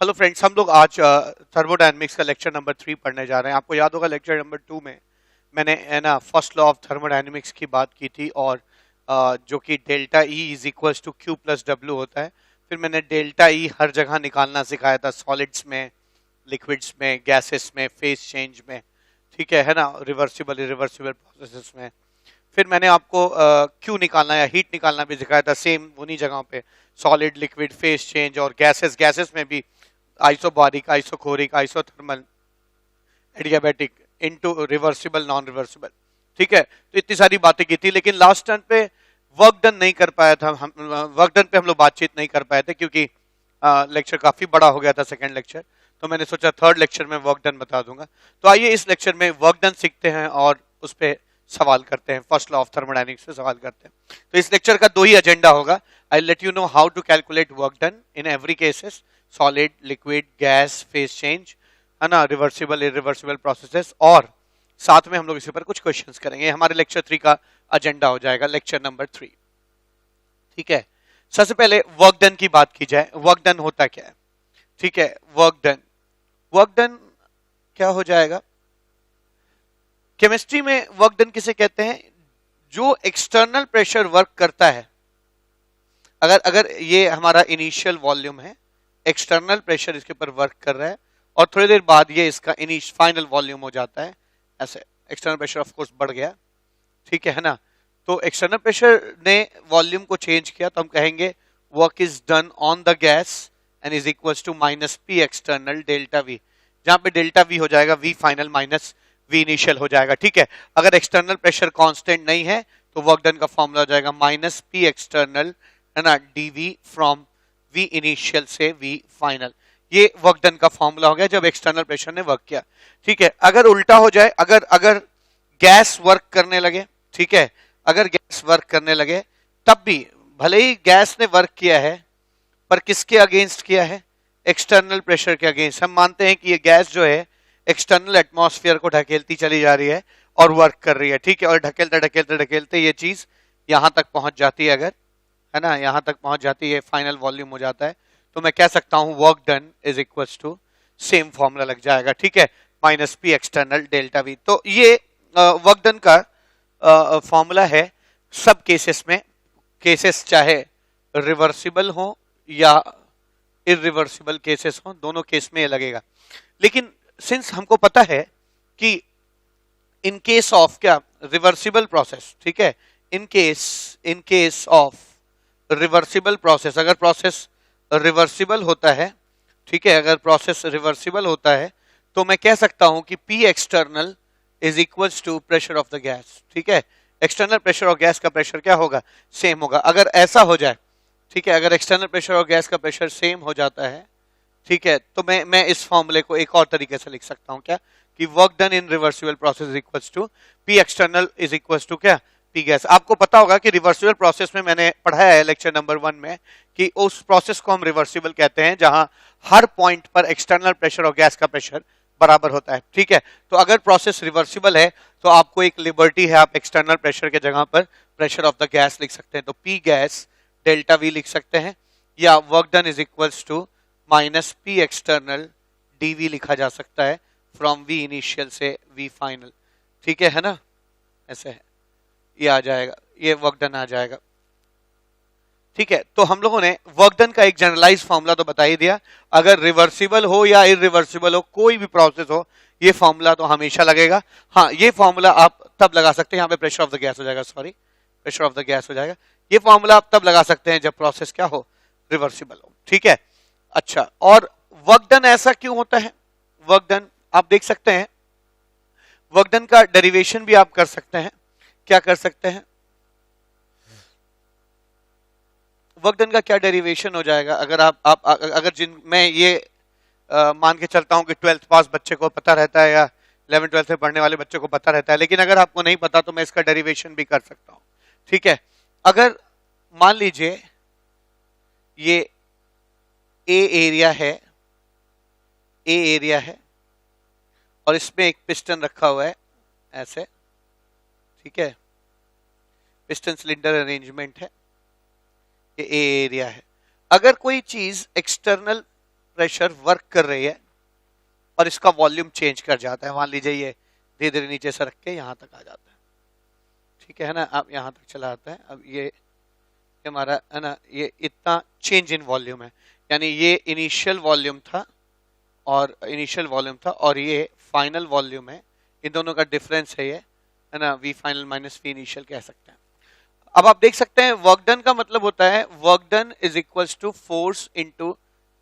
Hello friends, हम लोग आज थर्मोडायनेमिक्स का लेक्चर नंबर 3 पढ़ने जा रहे हैं। आपको याद होगा लेक्चर नंबर 2 में मैंने है ना फर्स्ट लॉ ऑफ थर्मोडायनेमिक्स की बात की थी और जो कि delta E is equals to Q plus W होता है। फिर मैंने डेल्टा ई हर जगह निकालना सिखाया था, सॉलिड्स में, लिक्विड्स में, गैसेस में, फेज चेंज में, ठीक है ना, रिवर्सिबल इरिवर्सिबल प्रोसेसेस में। फिर मैंने आपको क्यू निकालना या हीट निकालना भी सिखाया था, सेम उन्हीं जगहों पे, सॉलिड, लिक्विड, फेज चेंज और गैसेस। गैसेस में भी isobaric, isochoric, isothermal, adiabatic, into reversible, non reversible. ठीक है, तो इतनी सारी बातें की थी, लेकिन लास्ट टर्न पे वर्क डन नहीं कर पाया था हम। वर्क डन पे हम लोग बातचीत नहीं कर पाए थे क्योंकि लेक्चर काफी बड़ा हो गया था, सेकंड लेक्चर। तो मैंने सोचा थर्ड लेक्चर में वर्क डन बता दूंगा। तो आइए इस लेक्चर में वर्क डन सीखते हैं और उस पर सवाल करते हैं, फर्स्ट लॉ ऑफ थर्मोडायनेमिक्स पे सवाल करते हैं। तो इस लेक्चर का दो ही एजेंडा होगा। I let you know how to calculate work done in every cases, solid, liquid, gas, phase change, है ना, रिवर्सिबल इरिवर्सिबल प्रोसेसेस, और साथ में हम लोग इसी पर कुछ क्वेश्चंस करेंगे। हमारे लेक्चर 3 का एजेंडा हो जाएगा, लेक्चर नंबर 3। ठीक है, सबसे पहले वर्क डन की बात की जाए। वर्क डन होता क्या है? ठीक है, वर्क डन, वर्क डन क्या हो जाएगा? केमिस्ट्री में वर्क डन किसे कहते हैं? जो एक्सटर्नल प्रेशर वर्क करता है। अगर अगर ये हमारा इनिशियल वॉल्यूम है, एक्सटर्नल प्रेशर इसके ऊपर वर्क कर रहा है और थोड़ी देर बाद ये इसका फाइनल वॉल्यूम हो जाता है, ऐसे एक्सटर्नल प्रेशर ऑफ कोर्स बढ़ गया, ठीक है ना। तो एक्सटर्नल प्रेशर ने वॉल्यूम को चेंज किया, तो हम कहेंगे work is done on the gas and is equals to minus P external delta V, जहां पे डेल्टा वी हो जाएगा V final minus V initial हो जाएगा। ठीक है, अगर एक्सटर्नल प्रेशर कांस्टेंट नहीं है तो वर्क डन का फॉर्मूला हो जाएगा माइनस पी एक्सटर्नल, है ना, डीवी फ्रॉम वी इनिशियल से वी फाइनल। ये वर्क डन का फॉर्मूला हो गया जब एक्सटर्नल प्रेशर ने वर्क किया। ठीक है, अगर उल्टा हो जाए, अगर अगर गैस वर्क करने लगे, ठीक है, अगर गैस वर्क करने लगे, तब भी भले ही गैस ने वर्क किया है पर किसके अगेंस्ट किया है? एक्सटर्नल प्रेशर के अगेंस्ट। हम मानते हैं कि ये गैस जो है एक्सटर्नल एटमॉस्फेयर को ढकेलती चली जा रही है और वर्क कर रही है, ठीक है, और ढकेलते ढकेलते ढकेलते ये चीज यहां तक पहुंच जाती है, अगर, है ना, यहां तक पहुंच जाती है, फाइनल वॉल्यूम हो जाता है, तो मैं कह सकता हूं work done is equals to, same formula लग जाएगा, ठीक है, minus P external delta V. तो ये वर्क डन का फॉर्मूला है सब केसेस में। केसेस चाहे रिवर्सिबल हो या इरिवर्सिबल केसेस हो, दोनों केस में ये लगेगा। लेकिन सिंस हमको पता है कि इन केस ऑफ क्या, रिवर्सिबल प्रोसेस, ठीक है, in case of reversible process, अगर प्रोसेस रिवर्सिबल होता है, ठीक है, अगर प्रोसेस रिवर्सिबल होता है, तो मैं कह सकता हूं कि P external is equals to pressure of the gas. ठीक है, एक्सटर्नल प्रेशर और गैस का प्रेशर क्या होगा? सेम होगा। अगर ऐसा हो जाए, ठीक है, अगर एक्सटर्नल प्रेशर और गैस का प्रेशर सेम हो जाता है, ठीक है, तो मैं इस फॉर्मूले को एक और तरीके से लिख सकता हूं, क्या, कि work done in reversible process equals to P external is equals to क्या, P गैस। आपको पता होगा कि रिवर्सिबल प्रोसेस में मैंने पढ़ाया है लेक्चर नंबर 1 में कि उस प्रोसेस को हम रिवर्सिबल कहते हैं जहां हर पॉइंट पर एक्सटर्नल प्रेशर और गैस का प्रेशर बराबर होता है। ठीक है, तो अगर प्रोसेस रिवर्सिबल है तो आपको एक लिबर्टी है, आप एक्सटर्नल प्रेशर के जगह पर प्रेशर ऑफ द गैस लिख सकते हैं, तो P गैस डेल्टा V लिख सकते हैं, या work done is equals to minus P external dV लिखा जा सकता है फ्रॉम वी इनिशियल से वी फाइनल। ठीक है ना, ऐसे है, ये आ जाएगा, ये वर्क डन आ जाएगा। ठीक है, तो हम लोगों ने वर्क डन का एक जनरलाइज फॉर्मूला तो बता ही दिया। अगर रिवर्सिबल हो या इरिवर्सिबल हो, कोई भी प्रोसेस हो, ये फॉर्मूला तो हमेशा लगेगा। हाँ, ये फॉर्मूला आप तब लगा सकते हैं, यहाँ पे प्रेशर ऑफ द गैस हो जाएगा, sorry, pressure of the gas हो जाएगा। ये फॉर्मूला आप तब लगा सकते हैं जब प्रोसेस क्या हो, रिवर्सिबल हो। ठीक है, अच्छा, और वर्क डन ऐसा क्यों होता है? वर्क डन आप देख सकते हैं, वर्क डन का डेरिवेशन भी आप कर सकते हैं। क्या कर सकते हैं? वर्क डन का क्या डेरिवेशन हो जाएगा? अगर आप अगर जिन मैं ये मान के चलता हूं कि 12th पास बच्चे को पता रहता है या 11th 12th में पढ़ने वाले बच्चे को पता रहता है, लेकिन अगर आपको नहीं पता तो मैं इसका डेरिवेशन भी कर सकता हूं। ठीक है, अगर मान लीजिए ये ए एरिया है, ए एरिया है और इसमें एक पिस्टन रखा हुआ है ऐसे, ठीक है, पिस्टन सिलेंडर अरेंजमेंट है, ये ए एरिया है। अगर कोई चीज एक्सटर्नल प्रेशर वर्क कर रही है और इसका वॉल्यूम चेंज कर जाता है, मान लीजिए ये धीरे धीरे नीचे से रख के यहां तक आ जाता है, ठीक है ना, अब यहां तक चला आता है। अब ये हमारा है ना, ये इतना चेंज इन वॉल्यूम है, यानी ये इनिशियल वॉल्यूम था और ये फाइनल वॉल्यूम है, इन दोनों का डिफरेंस है ये, है ना, V final minus V initial कह सकते हैं। अब आप देख सकते हैं वर्क डन का मतलब होता है work done is equals to force into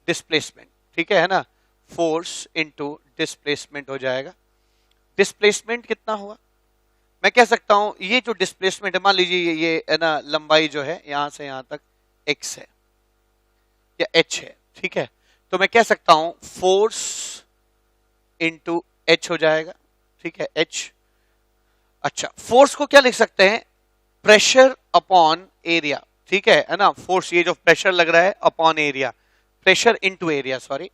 displacement, ठीक है ना, फोर्स इनटू डिस्प्लेसमेंट हो जाएगा। डिस्प्लेसमेंट कितना हुआ, मैं कह सकता हूं ये जो डिस्प्लेसमेंट है, मान लीजिए ये है ना लंबाई जो है यहां से यहां तक x है या h है, ठीक है, तो मैं कह सकता हूं फोर्स इनटू h हो जाएगा, ठीक है, h। अच्छा, फोर्स को क्या लिख सकते हैं, प्रेशर अपॉन एरिया, ठीक है ना, फोर्स ये जो प्रेशर लग रहा है upon area, pressure into area, sorry,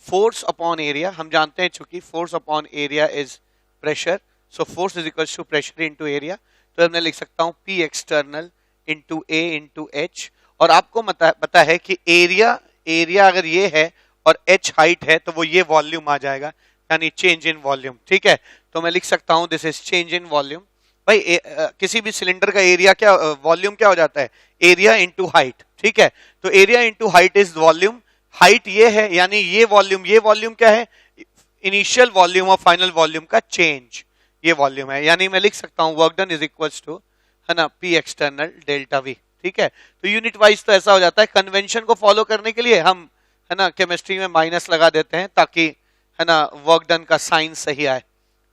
force upon area, हम जानते हैं चूंकि force upon area is pressure, so force is equal to pressure into area, तो मैं लिख सकता हूं P external into A into H। और आपको पता है कि एरिया अगर ये है और H हाइट है तो वो ये वॉल्यूम आ जाएगा, यानी चेंज इन वॉल्यूम, ठीक है, तो मैं लिख सकता हूं this is change in volume. भाई किसी भी सिलेंडर का एरिया क्या, वॉल्यूम क्या हो जाता है, एरिया इंटू हाइट, ठीक है, तो area into height is volume, height ये है, यानी ये वॉल्यूम क्या है, इनिशियल वॉल्यूम और फाइनल वॉल्यूम का चेंज, ये वॉल्यूम है, यानी मैं लिख सकता हूं work done is equals to, है ना, P एक्सटर्नल डेल्टा V, ठीक है। तो यूनिट वाइज तो ऐसा हो जाता है, कन्वेंशन को फॉलो करने के लिए हम, है ना, केमिस्ट्री में माइनस लगा देते हैं ताकि, है ना, वर्क डन का साइन सही आए,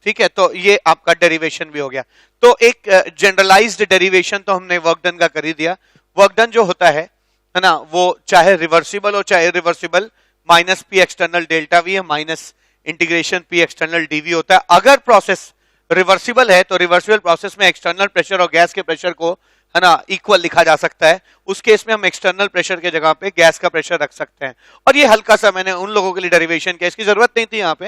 ठीक है, तो ये आपका डेरिवेशन भी हो गया। तो एक जनरलाइज्ड डेरिवेशन तो हमने वर्क डन का कर ही दिया। वर्क डन जो होता है ना, वो चाहे रिवर्सिबल हो चाहे irreversible, minus P external delta V है, minus integration P external dV होता है। अगर प्रोसेस रिवर्सिबल है तो रिवर्सिबल प्रोसेस में एक्सटर्नल प्रेशर और गैस के प्रेशर को, है ना, इक्वल लिखा जा सकता है, उस केस में हम एक्सटर्नल प्रेशर के जगह पे गैस का प्रेशर रख सकते हैं। और ये हल्का सा मैंने उन लोगों के लिए डेरिवेशन किया, इसकी जरूरत नहीं थी यहाँ पे,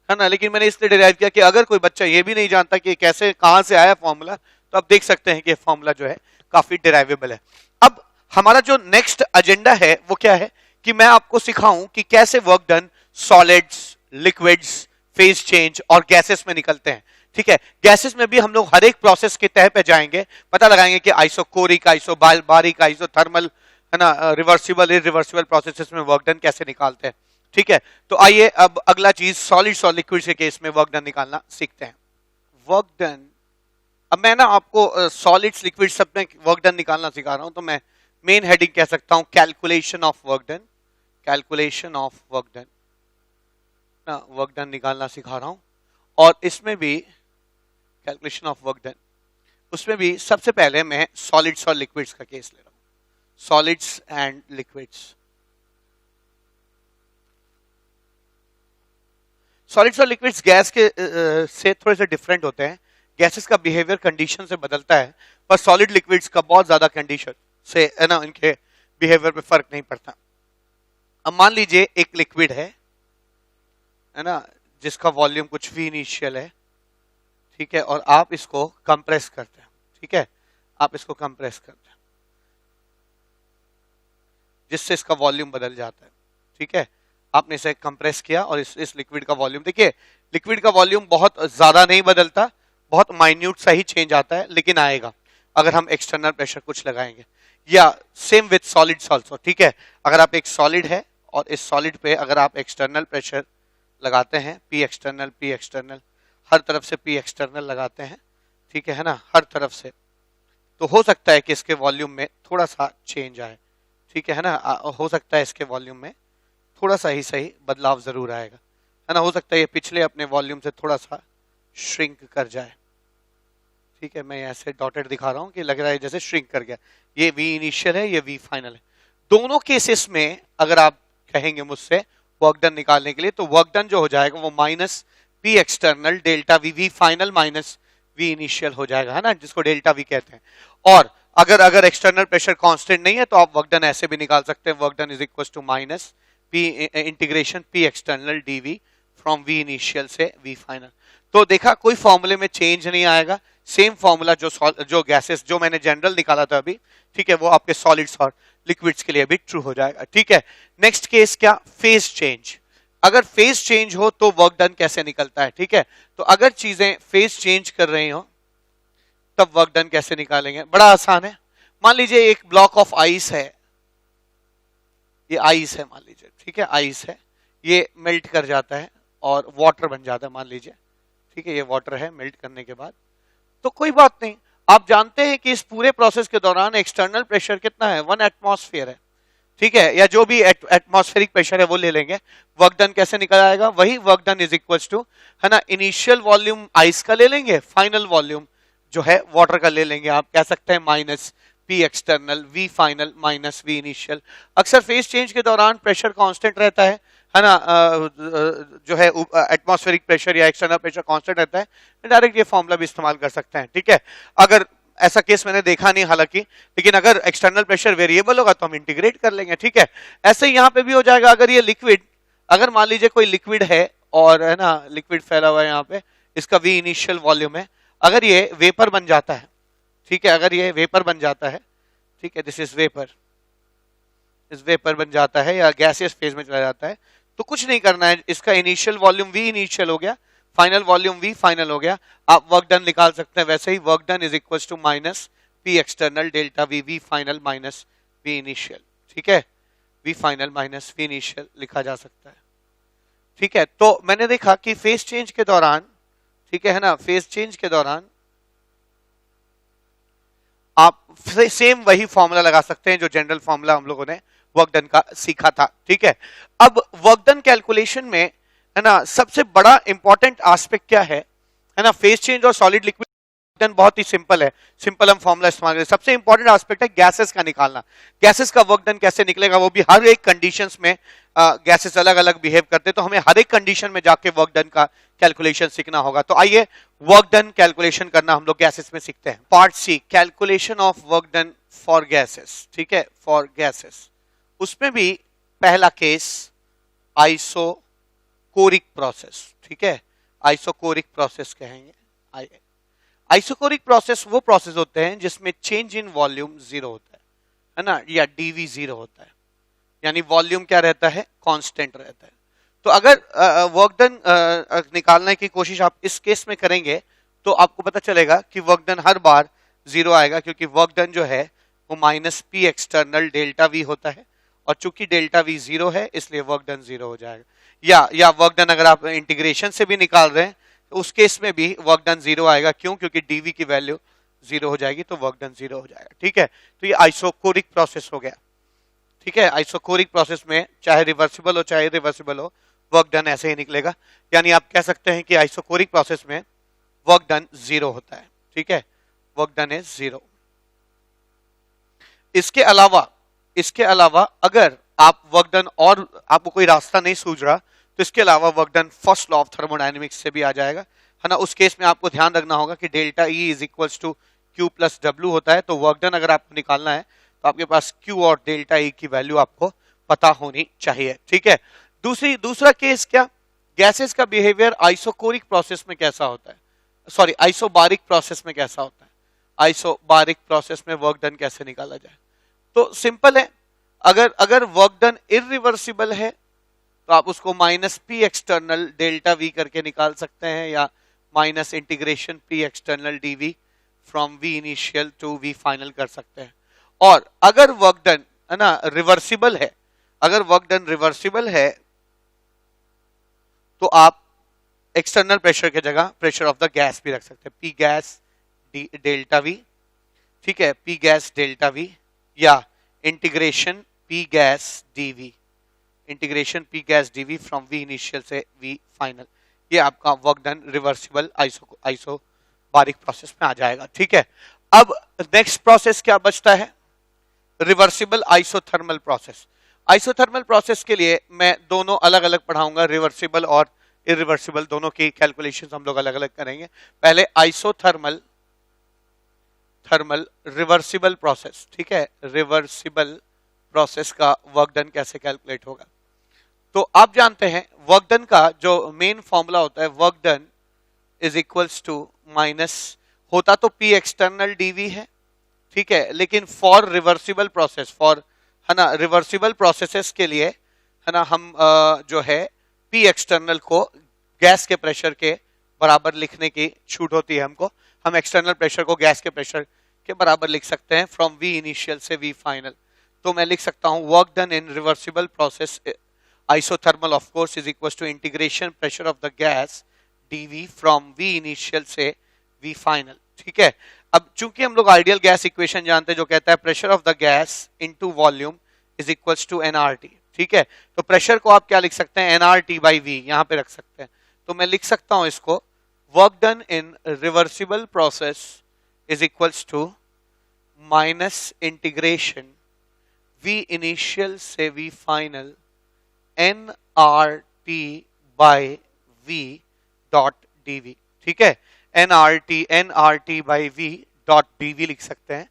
है ना, लेकिन मैंने इसलिए डिराइव किया कि अगर कोई बच्चा ये भी नहीं जानता कि कैसे कहां से आया फॉर्मूला, तो आप देख सकते हैं कि फॉर्मूला जो है काफी डिराइवेबल है। अब हमारा जो नेक्स्ट एजेंडा है वो क्या है कि मैं आपको सिखाऊं कि कैसे work done solids, liquids, phase change और गैसेस में निकलते हैं, ठीक है। गैसेस में भी हम लोग हर एक प्रोसेस के तह पे जाएंगे, पता लगाएंगे कि आइसोकोरिक, आइसोबारिक, आइसोथर्मल, है ना, रिवर्सिबल, इरिवर्सिबल प्रोसेसेस में वर्क डन कैसे निकालते हैं, ठीक है। तो आइए अब अगला चीज सॉलिड्स और लिक्विड्स के केस में वर्क डन निकालना सीखते हैं। वर्क डन, अब मैं ना आपको सॉलिड्स, लिक्विड्स सब में वर्क डन निकालना सिखा रहा हूं, तो मैं मेन हेडिंग कह सकता हूं calculation of work done, calculation of work done, ना वर्क डन निकालना सिखा रहा हूं। और इसमें भी कैलकुलेशन ऑफ वर्क डन, उसमें भी सबसे पहले मैं सॉलिड्स और लिक्विड्स का केस ले रहा हूं, सॉलिड्स एंड लिक्विड्स। सॉलिड्स और लिक्विड्स गैस के से थोड़े से डिफरेंट होते हैं, गैसेस का बिहेवियर कंडीशन से बदलता है, पर सॉलिड लिक्विड्स का बहुत ज्यादा कंडीशन से, है ना, इनके बिहेवियर पे फर्क नहीं पड़ता। अब मान लीजिए एक लिक्विड है ना, जिसका वॉल्यूम कुछ भी इनिशियल है, ठीक है, और आप इसको कंप्रेस करते हैं, ठीक है, आप इसको कंप्रेस करते हैं जिससे इसका वॉल्यूम बदल जाता है, ठीक है। आपने इसे कंप्रेस किया और इस लिक्विड का वॉल्यूम, देखिए लिक्विड का वॉल्यूम बहुत ज्यादा नहीं बदलता, बहुत माइन्यूट सा ही चेंज आता है, लेकिन आएगा अगर हम एक्सटर्नल प्रेशर कुछ लगाएंगे। या सेम विथ सॉलिड्स आल्सो, ठीक है, अगर आप एक सॉलिड है और इस सॉलिड पे अगर आप एक्सटर्नल प्रेशर लगाते हैं, P एक्सटर्नल हर तरफ से P एक्सटर्नल लगाते हैं, ठीक है ना, हर तरफ से, तो हो सकता है कि इसके वॉल्यूम में थोड़ा सा चेंज आए, ठीक है ना, हो सकता है इसके वॉल्यूम में थोड़ा सा ही सही बदलाव जरूर आएगा, है ना, हो सकता है ये पिछले अपने वॉल्यूम से थोड़ा सा श्रिंक कर जाए, ठीक है। मैं ऐसे डॉटेड दिखा रहा हूं कि लग रहा है जैसे श्रिंक कर गया, ये V इनिशियल है, ये V फाइनल है। दोनों केसेस में अगर आप कहेंगे मुझसे वर्क डन निकालने के लिए, तो वर्क डन जो हो जाएगा वो minus P external delta V final minus V initial हो जाएगा, है ना, जिसको डेल्टा V कहते हैं। और अगर एक्सटर्नल प्रेशर कांस्टेंट नहीं है तो आप वर्क डन ऐसे भी निकाल सकते हैं, work done is equal to minus P integration P external dV from V initial से V फाइनल। तो देखा कोई फॉर्मूले में चेंज नहीं आएगा, सेम फॉर्मूला जो गैसेस जो मैंने जनरल निकाला था अभी, ठीक है, वो आपके सॉलिड्स और लिक्विड्स के लिए भी ट्रू हो जाएगा। ठीक है, नेक्स्ट केस क्या, फेज चेंज। अगर फेज चेंज हो तो वर्क डन कैसे निकलता है। ठीक है, तो अगर चीजें फेज चेंज कर रही हो तब वर्क डन कैसे निकालेंगे, बड़ा आसान है। मान लीजिए एक ब्लॉक ऑफ आइस है, ये आइस है मान लीजिए, ठीक है, आइस है, ये मेल्ट कर जाता है और वाटर बन जाता है मान लीजिए, ठीक है, ये वाटर है मेल्ट करने के बाद, तो कोई बात नहीं। आप जानते हैं कि इस पूरे प्रोसेस के दौरान एक्सटर्नल प्रेशर कितना है, 1 एटमॉस्फेयर है। ठीक है, या जो भी एटमॉस्फेरिक प्रेशर है वो ले लेंगे। वर्क डन कैसे निकल आएगा, वही work done is equals to, है ना, इनिशियल वॉल्यूम आइस का ले लेंगे, फाइनल वॉल्यूम जो है वाटर का ले लेंगे। आप कह सकते हैं minus P external V final minus V initial. अक्सर फेज चेंज के दौरान प्रेशर कांस्टेंट रहता है ना, जो है एटमॉस्फेरिक प्रेशर या एक्सटर्नल प्रेशर कांस्टेंट रहता है, डायरेक्ट ये फॉर्मूला भी इस्तेमाल कर सकते हैं। ठीक है, अगर ऐसा केस मैंने देखा नहीं हालांकि, लेकिन अगर एक्सटर्नल प्रेशर वेरिएबल होगा तो हम इंटीग्रेट कर लेंगे। ठीक है, ऐसे ही यहाँ पे भी हो जाएगा। अगर ये लिक्विड, अगर मान लीजिए कोई लिक्विड है और है ना, लिक्विड फैला हुआ है यहाँ पे, इसका वी इनिशियल वॉल्यूम है, अगर ये वेपर बन जाता है, ठीक है, अगर ये वेपर बन जाता है, ठीक है, दिस इज वेपर, इस वेपर बन जाता है या गैसियस फेज में चला जाता है, तो कुछ नहीं करना है, इसका इनिशियल वॉल्यूम वी इनिशियल हो गया, फाइनल वॉल्यूम वी फाइनल हो गया, आप वर्क डन निकाल सकते हैं। वैसे ही work done is equal to minus P external delta V V final minus V initial. ठीक है, V final minus V initial लिखा जा सकता है। ठीक है, तो मैंने देखा कि फेज चेंज के दौरान, ठीक है ना, फेज चेंज के दौरान आप सेम वही फॉर्मूला लगा सकते हैं जो जनरल फॉर्मूला हम लोगों ने वर्क डन का सीखा था। ठीक है, अब वर्क डन कैलकुलेशन में, है ना, सबसे बड़ा इंपॉर्टेंट एस्पेक्ट क्या है ना, फेज चेंज और सॉलिड लिक्विड डन बहुत ही सिंपल है, सिंपल हम फॉर्मूला इस्तेमाल करें। सबसे इंपॉर्टेंट एस्पेक्ट है गैसेस का निकालना। गैसेस का वर्क डन कैसे निकलेगा, वो भी हर एक कंडीशंस में गैसेस अलग अलग बिहेव करते, तो हमें हर एक कंडीशन में जाके वर्क डन का कैलकुलेशन सीखना होगा। तो आइए वर्क डन कैलकुलेशन करना हम लोग गैसेस में सीखते हैं। Part C, calculation of work done for gases. ठीक है, फॉर गैसेस, उसमें भी पहला केस आइसोकोरिक प्रोसेस। ठीक है, आइसोकोरिक प्रोसेस कहेंगे। आइसोकोरिक प्रोसेस वो प्रोसेस होते हैं जिसमें चेंज इन वॉल्यूम जीरो होता है ना, या डीवी जीरो होता है, यानी वॉल्यूम क्या रहता है, कांस्टेंट रहता है। तो अगर वर्क डन निकालने की कोशिश आप इस केस में करेंगे तो आपको पता चलेगा कि वर्क डन हर बार जीरो आएगा, क्योंकि वर्क डन जो है वो minus P external delta we होता है, और चूंकि डेल्टा वी जीरो है इसलिए वर्क डन जीरो हो जाएगा। या वर्क डन अगर आप इंटीग्रेशन से भी निकाल रहे हैं तो उस केस में भी वर्क डन जीरो आएगा, क्यों, क्योंकि डीवी की वैल्यू जीरो हो जाएगी, तो वर्क डन जीरो हो जाएगा। ठीक है, तो ये आइसोकोरिक प्रोसेस हो गया। ठीक है, आइसोकोरिक प्रोसेस में चाहे रिवर्सिबल हो चाहे इरिवर्सिबल हो, वर्क डन ऐसे ही निकलेगा। यानी आप कह सकते हैं कि आइसोकोरिक प्रोसेस में वर्क डन जीरो होता है। ठीक है, वर्क डन इज जीरो। इसके अलावा अगर आप वर्क डन और आपको कोई रास्ता नहीं सूझ रहा तो इसके अलावा work done first law of thermodynamics से भी आ जाएगा, है ना। उस केस में आपको ध्यान रखना होगा कि delta E is equals to Q plus W होता है। तो वर्क डन अगर आपको निकालना है तो आपके पास क्यू और डेल्टा ई की वैल्यू आपको पता होनी चाहिए। ठीक है, दूसरा केस क्या, गैसेस का बिहेवियर आइसोकोरिक प्रोसेस में कैसा होता है, सॉरी आइसोबारिक प्रोसेस में कैसा होता है। आइसोबारिक प्रोसेस में वर्क डन कैसे निकाला जाए, तो सिंपल है, अगर वर्क डन इरिवर्सिबल है तो आप उसको minus P external delta V करके निकाल सकते हैं, या minus integration P external dV from V initial to V final कर सकते हैं। और अगर वर्क डन, है ना, रिवर्सिबल है, अगर वर्क डन रिवर्सिबल है तो आप एक्सटर्नल प्रेशर की जगह प्रेशर ऑफ द गैस भी रख सकते हैं, पी गैस डेल्टा वी। ठीक है, पी गैस डेल्टा वी, या integration P gas dV, integration P gas dV from V initial से वी फाइनल। ये आपका work done reversible isobaric process में आ जाएगा। ठीक है, अब नेक्स्ट प्रोसेस क्या बचता है, reversible isothermal process. Isothermal process के लिए मैं दोनों अलग अलग पढ़ाऊंगा, रिवर्सिबल और इरिवर्सिबल, दोनों की कैलकुलेशंस हम लोग अलग अलग करेंगे। पहले आइसोथर्मल रिवर्सिबल प्रोसेस। ठीक है, रिवर्सिबल प्रोसेस का वर्क डन कैसे कैलकुलेट होगा, तो आप जानते हैं वर्क डन का जो मेन फॉर्मूला होता है, work done is equals to minus होता तो पी एक्सटर्नल डीवी है, ठीक है, लेकिन फॉर रिवर्सिबल प्रोसेस, फॉर, है ना, रिवर्सिबल प्रोसेसेस के लिए, है ना, हम जो है पी एक्सटर्नल को गैस के प्रेशर के बराबर लिखने की छूट होती है हमको। हम एक्सटर्नल प्रेशर को गैस के प्रेशर के बराबर लिख सकते हैं फ्रॉम वी इनिशियल से वी फाइनल। तो मैं लिख सकता हूं work done in reversible process isothermal of course is equal to integration pressure of the gas dV from V initial से वी फाइनल, ठीक है। अब चूंकि हम लोग आइडियल गैस इक्वेशन जानते हैं जो कहता है pressure of the gas into volume is equals to NRT, ठीक है। तो प्रेशर को आप क्या लिख सकते हैं, एनआरटी बाई वी, यहां पे रख सकते हैं। तो मैं लिख सकता हूं इसको work done in reversible process is equals to minus integration V initial से V final N R T by V dot d V, ठीक है। N R T by V dot d V लिख सकते हैं।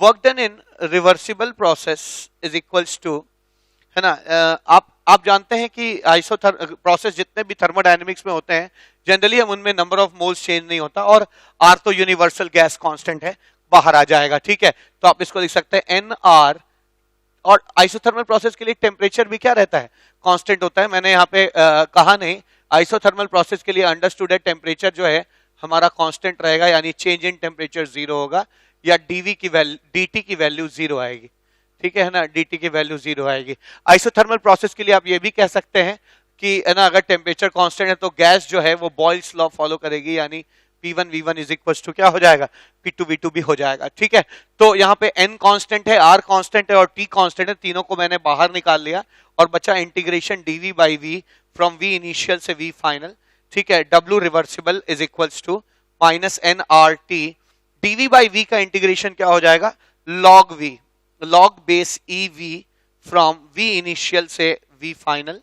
Work done in reversible process is equals to, है ना, आप जानते हैं कि प्रोसेस जितने भी थर्मोडायनेमिक्स में होते हैं जनरली हम उनमें नंबर ऑफ मोल्स चेंज नहीं होता, और आर तो यूनिवर्सल गैस कांस्टेंट है, बाहर आ जाएगा, ठीक है। तो आप इसको लिख सकते हैं एन आर, और आइसोथर्मल प्रोसेस के लिए टेम्परेचर भी क्या रहता है, कांस्टेंट होता है। मैंने यहाँ पे कहा नहीं, आइसोथर्मल प्रोसेस के लिए अंडरस्टूड है टेम्परेचर जो है हमारा कांस्टेंट रहेगा, यानी चेंज इन टेम्परेचर जीरो होगा, या डीवी की वैल्यू, डीटी की वैल्यू जीरो आएगी, ठीक है ना, डीटी की वैल्यू जीरो आएगी। आइसोथर्मल प्रोसेस के लिए आप ये भी कह सकते हैं कि, है ना, अगर टेम्परेचर कांस्टेंट है तो गैस जो है वो बॉयल्स लॉ फॉलो करेगी, यानी P1 V1 is equal to क्या हो जाएगा, P2 V2 भी हो जाएगा, ठीक है। तो यहाँ पे N कांस्टेंट है, R कांस्टेंट है और T कांस्टेंट है, तीनों को मैंने बाहर निकाल लिया और बचा integration dV by V from V initial से V फाइनल, ठीक है। W reversible is equal to minus NRT, dV by V का इंटीग्रेशन क्या हो जाएगा, log V, log base EV from V initial से V फाइनल,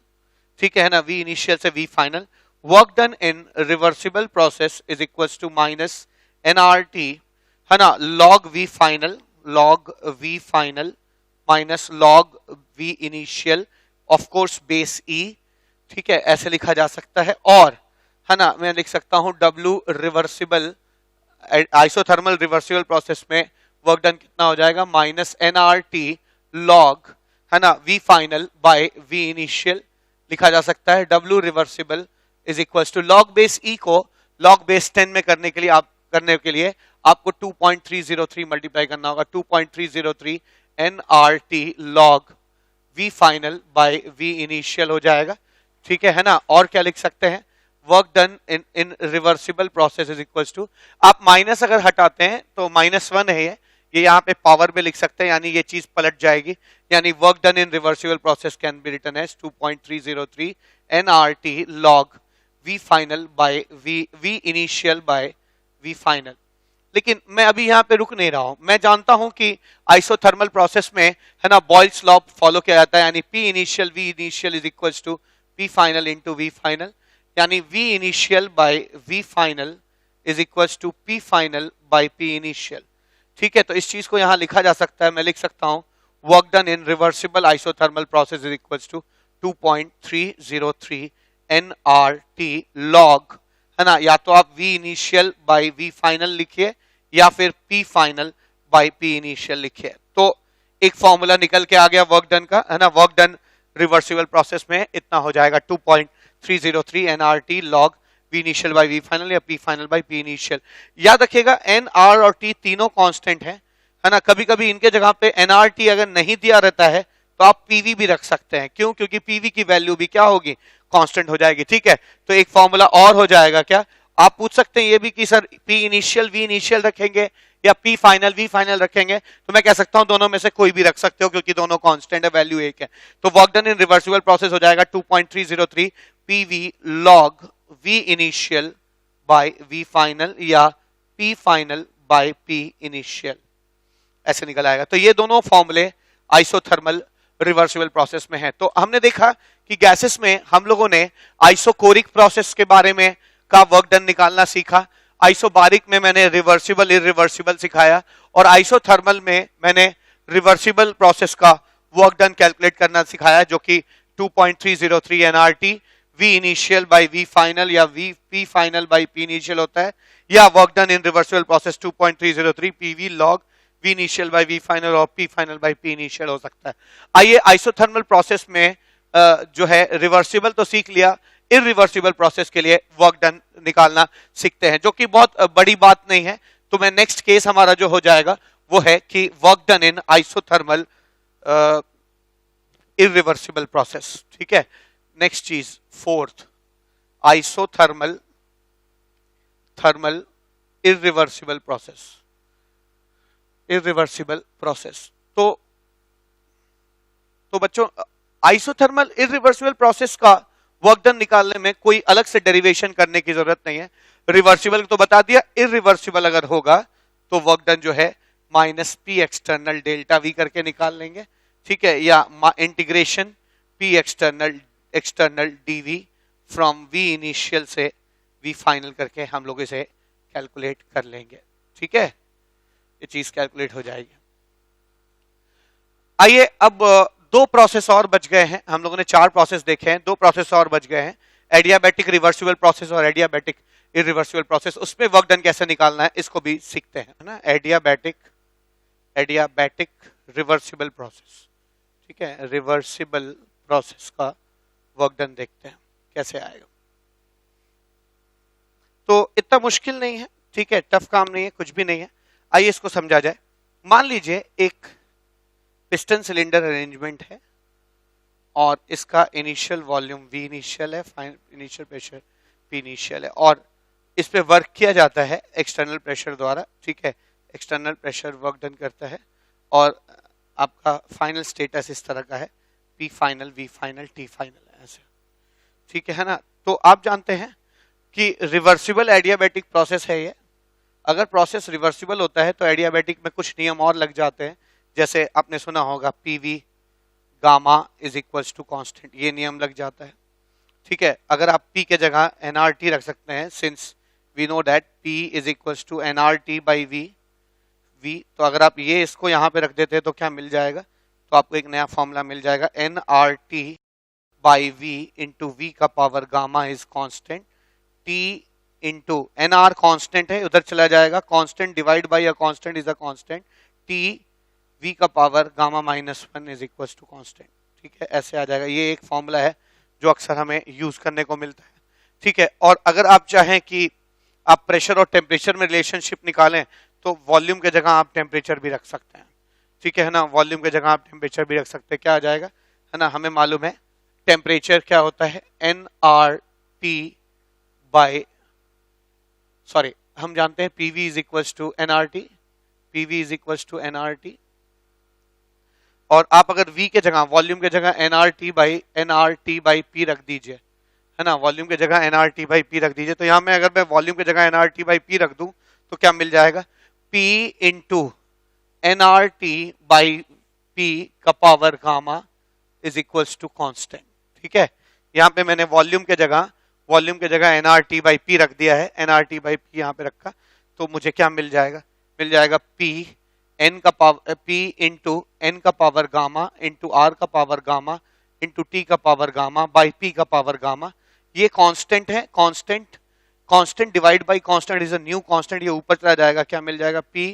ठीक है ना, V इनिशियल से V final. Work done in reversible process is equal to minus NRT, है ना, log V final, log V final minus log V initial, of course base E, ठीक है, ऐसे लिखा जा सकता है। और, है ना, मैं लिख सकता हूं W reversible, isothermal reversible process में वर्क डन कितना हो जाएगा, माइनस NRT log, है ना, V final by V initial लिखा जा सकता है। W reversible is equal to log base e को लॉग बेस 10 में करने के लिए आपको 2.303 मल्टीप्लाई करना होगा, 2.303 NRT log V final by V initial हो जाएगा, ठीक है ना। और क्या लिख सकते हैं, work done in reversible process is equal to, आप माइनस अगर हटाते हैं तो -1 है, ये यहाँ पे पावर में लिख सकते हैं, यानी ये चीज पलट जाएगी, यानी work done in reversible process can be written as 2.303 NRT log V final by V initial by V final. लेकिन मैं अभी यहाँ पे रुक नहीं रहा हूं, मैं जानता हूं कि आइसोथर्मल प्रोसेस में, है ना, बॉयल्स लॉ फॉलो किया जाता है, यानी P initial V initial is equal to P final into V final, यानी V initial by V final is equal to P final by P initial, ठीक है। तो इस चीज को यहाँ लिखा जा सकता है, मैं लिख सकता हूं work done in reversible isothermal process is equal to 2.303 NRT log, है ना, या तो आप V initial by V final लिखिए या फिर P final by P initial लिखिए। तो एक फॉर्मूला निकल के आ गया वर्क डन का, है ना, वर्क डन रिवर्सिबल प्रोसेस में इतना हो जाएगा 2.303 NRT log V initial by V final या P final by P initial. याद रखिएगा N, R और T तीनों कांस्टेंट है ना, कभी कभी इनके जगह पे NRT अगर नहीं दिया रहता है तो आप PV भी रख सकते हैं, क्यों, क्योंकि PV की वैल्यू भी क्या होगी, कांस्टेंट हो जाएगी, ठीक है। तो एक फॉर्मूला और हो जाएगा, क्या आप पूछ सकते हैं ये भी कि sir P initial V initial रखेंगे या P फाइनल V फाइनल रखेंगे, तो मैं कह सकता हूं दोनों में से कोई भी रख सकते हो, क्योंकि दोनों कांस्टेंट है, वैल्यू एक है। तो work done in reversible process हो जाएगा 2.303 PV log V initial by V final या P final by P initial, ऐसे निकल आएगा। तो ये दोनों फॉर्मूले आइसोथर्मल रिवर्सिबल प्रोसेस में है। तो हमने देखा कि गैसेस में हम लोगों ने आइसोकोरिक प्रोसेस के बारे में का वर्क डन निकालना सीखा, आइसोबारिक में मैंने रिवर्सिबल इरिवर्सिबल सिखाया, और आइसोथर्मल में मैंने रिवर्सिबल प्रोसेस का वर्क डन कैलकुलेट करना सिखाया, जो कि 2.303 NRT V initial by V final या V P final by P initial होता है, या work done in reversible process 2.303 PV log V initial by V final और P final by P initial हो सकता है। आइए आइसोथर्मल प्रोसेस में जो है रिवर्सिबल तो सीख लिया, इरिवर्सिबल प्रोसेस के लिए वर्क डन निकालना सीखते हैं, जो कि बहुत बड़ी बात नहीं है। तो मैं नेक्स्ट केस हमारा जो हो जाएगा वो है कि work done in isothermal irreversible process. ठीक है, नेक्स्ट चीज fourth, isothermal thermal irreversible process. Irreversible process तो बच्चों आइसोथर्मल इरिवर्सिबल प्रोसेस का वर्क डन निकालने में कोई अलग से डेरिवेशन करने की जरूरत नहीं है। रिवर्सिबल तो बता दिया, इरिवर्सिबल अगर होगा तो वर्क डन जो है minus P external delta V करके निकाल लेंगे। ठीक है, या integration P external dV from V initial से वी फाइनल करके हम लोग इसे कैलकुलेट कर लेंगे। ठीक है, ये चीज कैलकुलेट हो जाएगी। आइए अब दो प्रोसेस और बच गए हैं, हम लोगों ने 4 प्रोसेस देखे हैं, 2 प्रोसेस और बच गए हैं, एडियाबैटिक रिवर्सिबल प्रोसेस और एडियाबैटिक इरिवर्सिबल प्रोसेस। उसमें वर्क डन कैसे निकालना है इसको भी सीखते हैं, है ना। Adiabatic reversible process. ठीक है, रिवर्सिबल प्रोसेस का वर्क डन देखते हैं कैसे आएगा। तो इतना मुश्किल नहीं है, ठीक है, टफ काम नहीं है, कुछ भी नहीं है। आइए इसको समझा जाए। मान लीजिए एक पिस्टन सिलेंडर अरेंजमेंट है और इसका इनिशियल वॉल्यूम V इनिशियल है, इनिशियल प्रेशर P इनिशियल है, और इस पे वर्क किया जाता है एक्सटर्नल प्रेशर द्वारा। ठीक है, एक्सटर्नल प्रेशर वर्क डन करता है और आपका फाइनल स्टेटस इस तरह का है, P final, V final, T final, ऐसे। ठीक है ना। तो आप जानते हैं कि रिवर्सिबल एडियाबैटिक प्रोसेस है ये। अगर प्रोसेस रिवर्सिबल होता है तो एडियाबैटिक में कुछ नियम और लग जाते हैं, जैसे आपने सुना होगा PV gamma is equals to constant, ये नियम लग जाता है। ठीक है, अगर आप P के जगह nRT रख सकते हैं, since we know that P is equals to nRT by V, तो अगर आप ये इसको यहाँ पे रख देते हैं तो क्या मिल जाएगा, तो आपको एक नया फॉर्मूला मिल जाएगा, nRT by V into V का power gamma is constant, T into nR constant है, उधर चला जाएगा, constant divide by a constant is a constant, T V का power gamma minus 1 is equal to constant. ठीक है, ऐसे आ जाएगा। ये एक फॉर्मूला है जो अक्सर हमें यूज करने को मिलता है। ठीक है, और अगर आप चाहें कि आप प्रेशर और टेम्परेचर में रिलेशनशिप निकालें तो वॉल्यूम के जगह आप टेम्परेचर भी रख सकते हैं। ठीक है ना, वॉल्यूम के जगह आप टेम्परेचर भी रख सकते हैं। क्या आ जाएगा, है ना, हमें मालूम है टेम्परेचर क्या होता है, nRT बाय, सॉरी, हम जानते हैं PV is equal to nRT, PV is equal to nRT, और आप अगर V के जगह, वॉल्यूम के जगह nRT बाई P रख दीजिए, है ना, वॉल्यूम के जगह nRT बाई P रख दीजिए। तो यहां में अगर मैं वॉल्यूम के जगह nRT बाई P रख दूं तो क्या मिल जाएगा, P into nRT by P का power gamma is equals to constant. ठीक है, यहां पे मैंने वॉल्यूम के जगह nRT बाई P रख दिया है, nRT बाई P यहां पे रखा, तो मुझे क्या मिल जाएगा, P n का पावर P इंटू n का पावर गामा इंटू R का पावर गामा इंटू T का पावर गामा बाई P का पावर गामा। ये कांस्टेंट है, constant divide by constant is a new constant, ये ऊपर चला जाएगा, क्या मिल जाएगा, P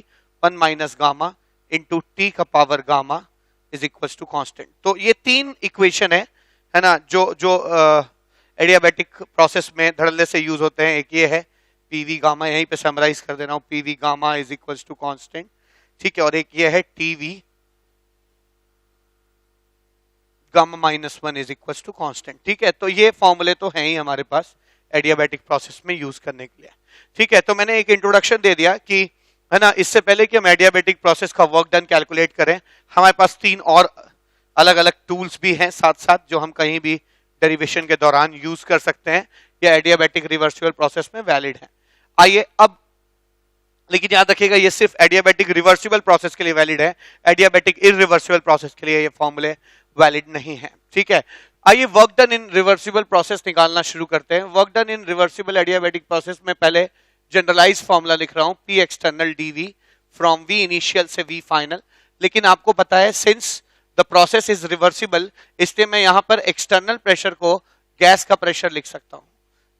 1 minus gamma into T का power gamma is equal to constant. तो ये 3 इक्वेशन है ना, जो एडियाबैटिक प्रोसेस में धड़ल्ले से यूज होते हैं। एक ये है PV गामा, यहीं पे समराइज कर दे रहा हूं, PV gamma is equal to constant. ठीक है, और एक ये है TV gamma minus 1 is equal to constant. ठीक है, तो ये फॉर्मूले तो हैं ही हमारे पास एडियाबैटिक प्रोसेस में यूज करने के लिए। ठीक है, तो मैंने एक इंट्रोडक्शन दे दिया कि, है ना, इससे पहले कि हम एडियाबैटिक प्रोसेस का वर्क डन कैलकुलेट करें, हमारे पास 3 और अलग अलग टूल्स भी हैं साथ साथ, जो हम कहीं भी डेरिवेशन के दौरान यूज कर सकते हैं या एडियाबैटिक रिवर्सिबल प्रोसेस में वैलिड है। आइए अब, लेकिन याद रखिएगा ये सिर्फ एडियाबैटिक रिवर्सिबल प्रोसेस के लिए वैलिड है, एडियाबैटिक इरिवर्सिबल प्रोसेस के लिए ये फॉर्मूले वैलिड नहीं है। ठीक है, आइए work done in reversible process निकालना शुरू करते हैं। Work done in reversible adiabatic process में पहले जनरलाइज फॉर्मूला लिख रहा हूं, P external dV from V initial से V फाइनल। लेकिन आपको पता है since the process is reversible, इसलिए मैं यहां पर एक्सटर्नल प्रेशर को गैस का प्रेशर लिख सकता हूं,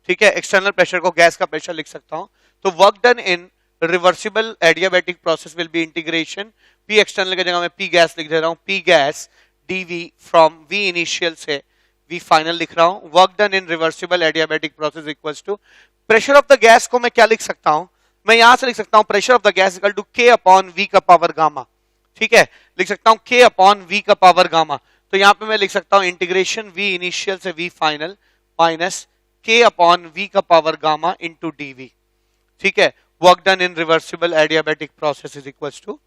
ठीक है, एक्सटर्नल प्रेशर को गैस का प्रेशर लिख सकता हूं। तो work done in reversible adiabatic process will be integration, P external की जगह मैं पी गैस लिख दे रहा हूं, P gas dv from v initial से v फाइनल लिख रहा हूं। Work done in reversible adiabatic process equals to pressure of the gas को मैं क्या लिख सकता हूं, मैं यहां से लिख सकता हूं pressure of the gas equal to k upon v का पावर गामा, ठीक है, लिख सकता हूं k अपॉन v का पावर गामा। तो यहां पे मैं लिख सकता हूं इंटीग्रेशन v इनिशियल से v final minus k upon v का पावर गामा इनटू dv, ठीक है। Work done in reversible adiabatic process is equals to,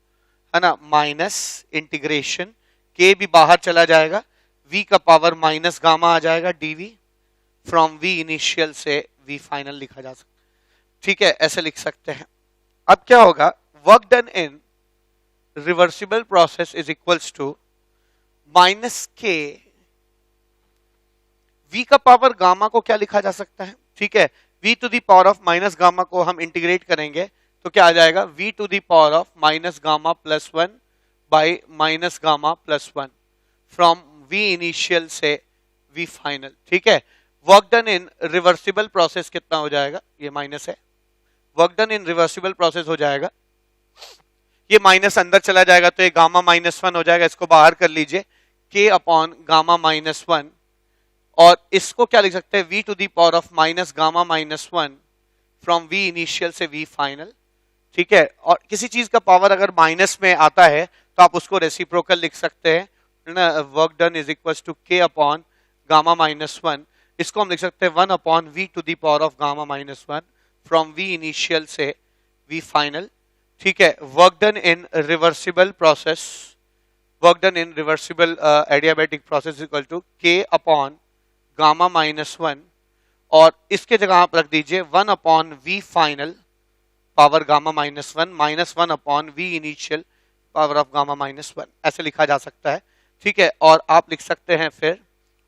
है ना, माइनस इंटीग्रेशन k भी बाहर चला जाएगा, v का पावर माइनस गामा आ जाएगा dv फ्रॉम v इनिशियल से v फाइनल लिखा जा सकता है, ठीक है, ऐसे लिख सकते हैं। अब क्या होगा, work done in reversible process is equals to minus k, v का पावर गामा को क्या लिखा जा सकता है, ठीक है, v to the power of minus gamma को हम इंटीग्रेट करेंगे तो क्या आ जाएगा, v to the power of minus gamma plus 1 by minus gamma plus 1 from v initial से v फाइनल, ठीक है। Work done in reversible process कितना हो जाएगा, ये माइनस है, work done in reversible process हो जाएगा, ये माइनस अंदर चला जाएगा तो ये गामा माइनस 1 हो जाएगा, इसको बाहर कर लीजिए, k अपॉन गामा माइनस 1, और इसको क्या लिख सकते हैं, v to the power of minus gamma minus 1 from v initial से v फाइनल, ठीक है। और किसी चीज का पावर अगर माइनस में आता है तो आप उसको रेसिप्रोकल लिख सकते हैं ना, work done is equal to k upon gamma minus 1, इसको हम लिख सकते हैं 1 upon v to the power of gamma minus 1 from v initial से v फाइनल, ठीक है। Work done in reversible process, work done in reversible adiabatic process equal to k upon gamma minus 1, और इसके जगह आप रख दीजिए 1 upon v final power gamma minus 1 minus 1 upon v initial power of gamma minus 1, ऐसे लिखा जा सकता है, ठीक है। और आप लिख सकते हैं फिर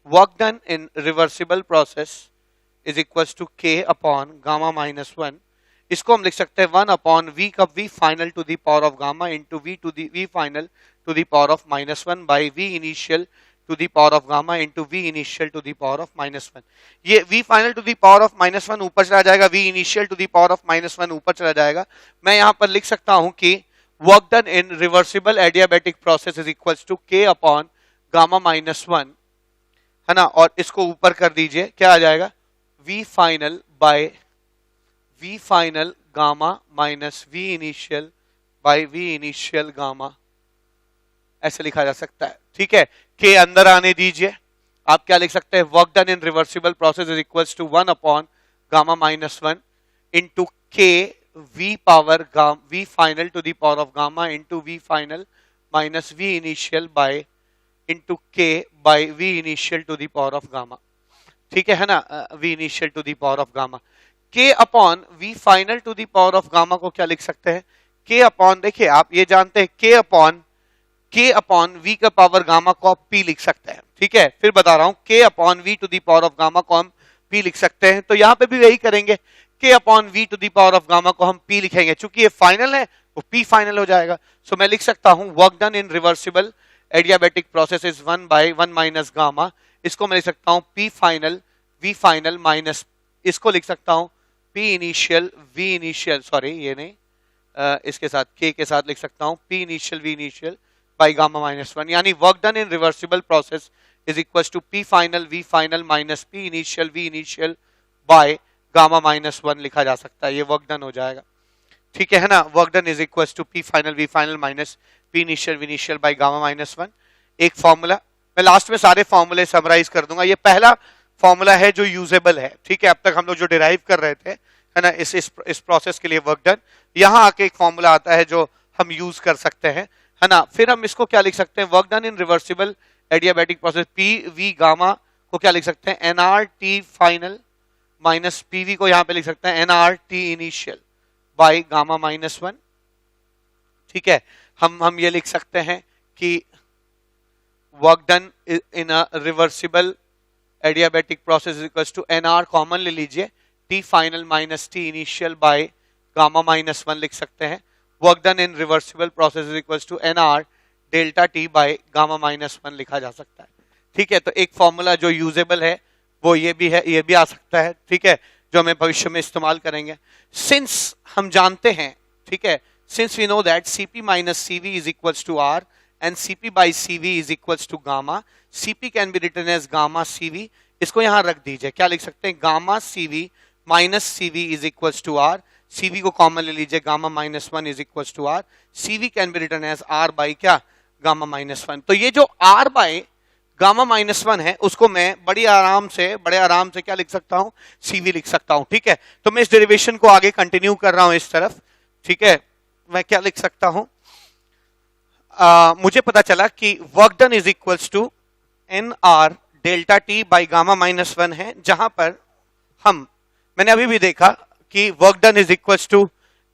work done in reversible process is equal to k upon gamma minus 1, इसको हम लिख सकते हैं 1 अपॉन v का v final to the power of gamma into v to the v final to the power of minus 1 by v initial to the power of gamma into v initial to the power of minus 1। ये v final to the power of minus 1 ऊपर चला जाएगा, v initial to the power of minus 1 ऊपर चला जाएगा। मैं यहां पर लिख सकता हूं कि work done in reversible adiabatic process is equal to k upon gamma minus 1, है ना, और इसको ऊपर कर दीजिए, क्या आ जाएगा, v final by v final gamma minus v initial by v initial gamma, ऐसे लिखा जा सकता है, ठीक है। के अंदर आने दीजिए, आप क्या लिख सकते हैं, work done in reversible process is equals to 1 upon gamma minus 1 into K v power v final to the power of gamma into v final minus v initial by into K by v initial to the power of gamma, ठीक है ना, v initial to the power of gamma. k upon v final to the power of gamma को क्या लिख सकते हैं, k upon, देखिए आप ये जानते हैं k अपॉन v का पावर गामा को आप p लिख सकते हैं, ठीक है। फिर बता रहा हूं k upon v to the power of gamma को हम p लिख सकते हैं, तो यहां पे भी वही करेंगे, k upon v to the power of gamma को हम p लिखेंगे, चूंकि ये फाइनल है वो p फाइनल हो जाएगा। सो मैं लिख सकता हूं work done in reversible adiabatic process is 1 by 1 minus gamma, इसको मैं लिख सकता हूं p final v final minus, इसको लिख सकता हूं p initial v initial, sorry ये नहीं, इसके साथ k के साथ लिख सकता हूं p initial v initial by gamma minus 1, यानी work done in reversible process is equal to p final v final minus p initial v initial by gamma minus 1 लिखा जा सकता है, ये वर्क डन हो जाएगा, ठीक है ना। Work done is equal to p final v final minus p initial v initial by gamma minus 1। एक फॉर्मूला, मैं लास्ट में सारे फॉर्मूले समराइज कर दूंगा, ये पहला फॉर्मूला है जो यूजेबल है, ठीक है। अब तक हम लोग जो डिराइव कर रहे थे, है ना, इस प्रोसेस के लिए वर्क डन, यहाँ आके एक फॉर्मूला आता है जो हम यूज कर सकते हैं, है ना। फिर हम इसको क्या लिख सकते हैं, work done in reversible adiabatic process P V gamma को क्या लिख सकते हैं, N R T final minus PV को यहां पे लिख सकते हैं N R T initial by gamma minus 1, ठीक है। हम ये लिख सकते हैं कि work done in a reversible adiabatic process equals to N R common ले लीजिए, T final minus T initial by gamma minus 1 लिख सकते हैं। Work done in reversible process equals to N R delta T by gamma minus 1 लिखा जा सकता है, ठीक है। तो एक फॉर्मूला जो यूजेबल है वो ये भी है, ये भी आ सकता है, ठीक है, जो हमें भविष्य में इस्तेमाल करेंगे। सिंस हम जानते हैं, ठीक है, since we know that Cp minus Cv is equals to R and Cp by Cv is equals to gamma, Cp can be written as gamma Cv, इसको यहां रख दीजिए, क्या लिख सकते हैं, gamma Cv minus Cv is equals to R, Cv को common ले लीजिए, gamma minus 1 is equals to R, Cv can be written as R by क्या, गामा माइनस 1। तो ये जो R by गामा माइनस 1 है उसको मैं बड़े आराम से क्या लिख सकता हूं, Cv लिख सकता हूं, ठीक है। तो मैं इस डेरिवेशन को आगे कंटिन्यू कर रहा हूं इस तरफ, ठीक है। मैं क्या लिख सकता हूं, मुझे पता चला कि work done is equals to N R delta T by gamma minus 1 है, जहां पर मैंने अभी भी देखा कि work done is equals to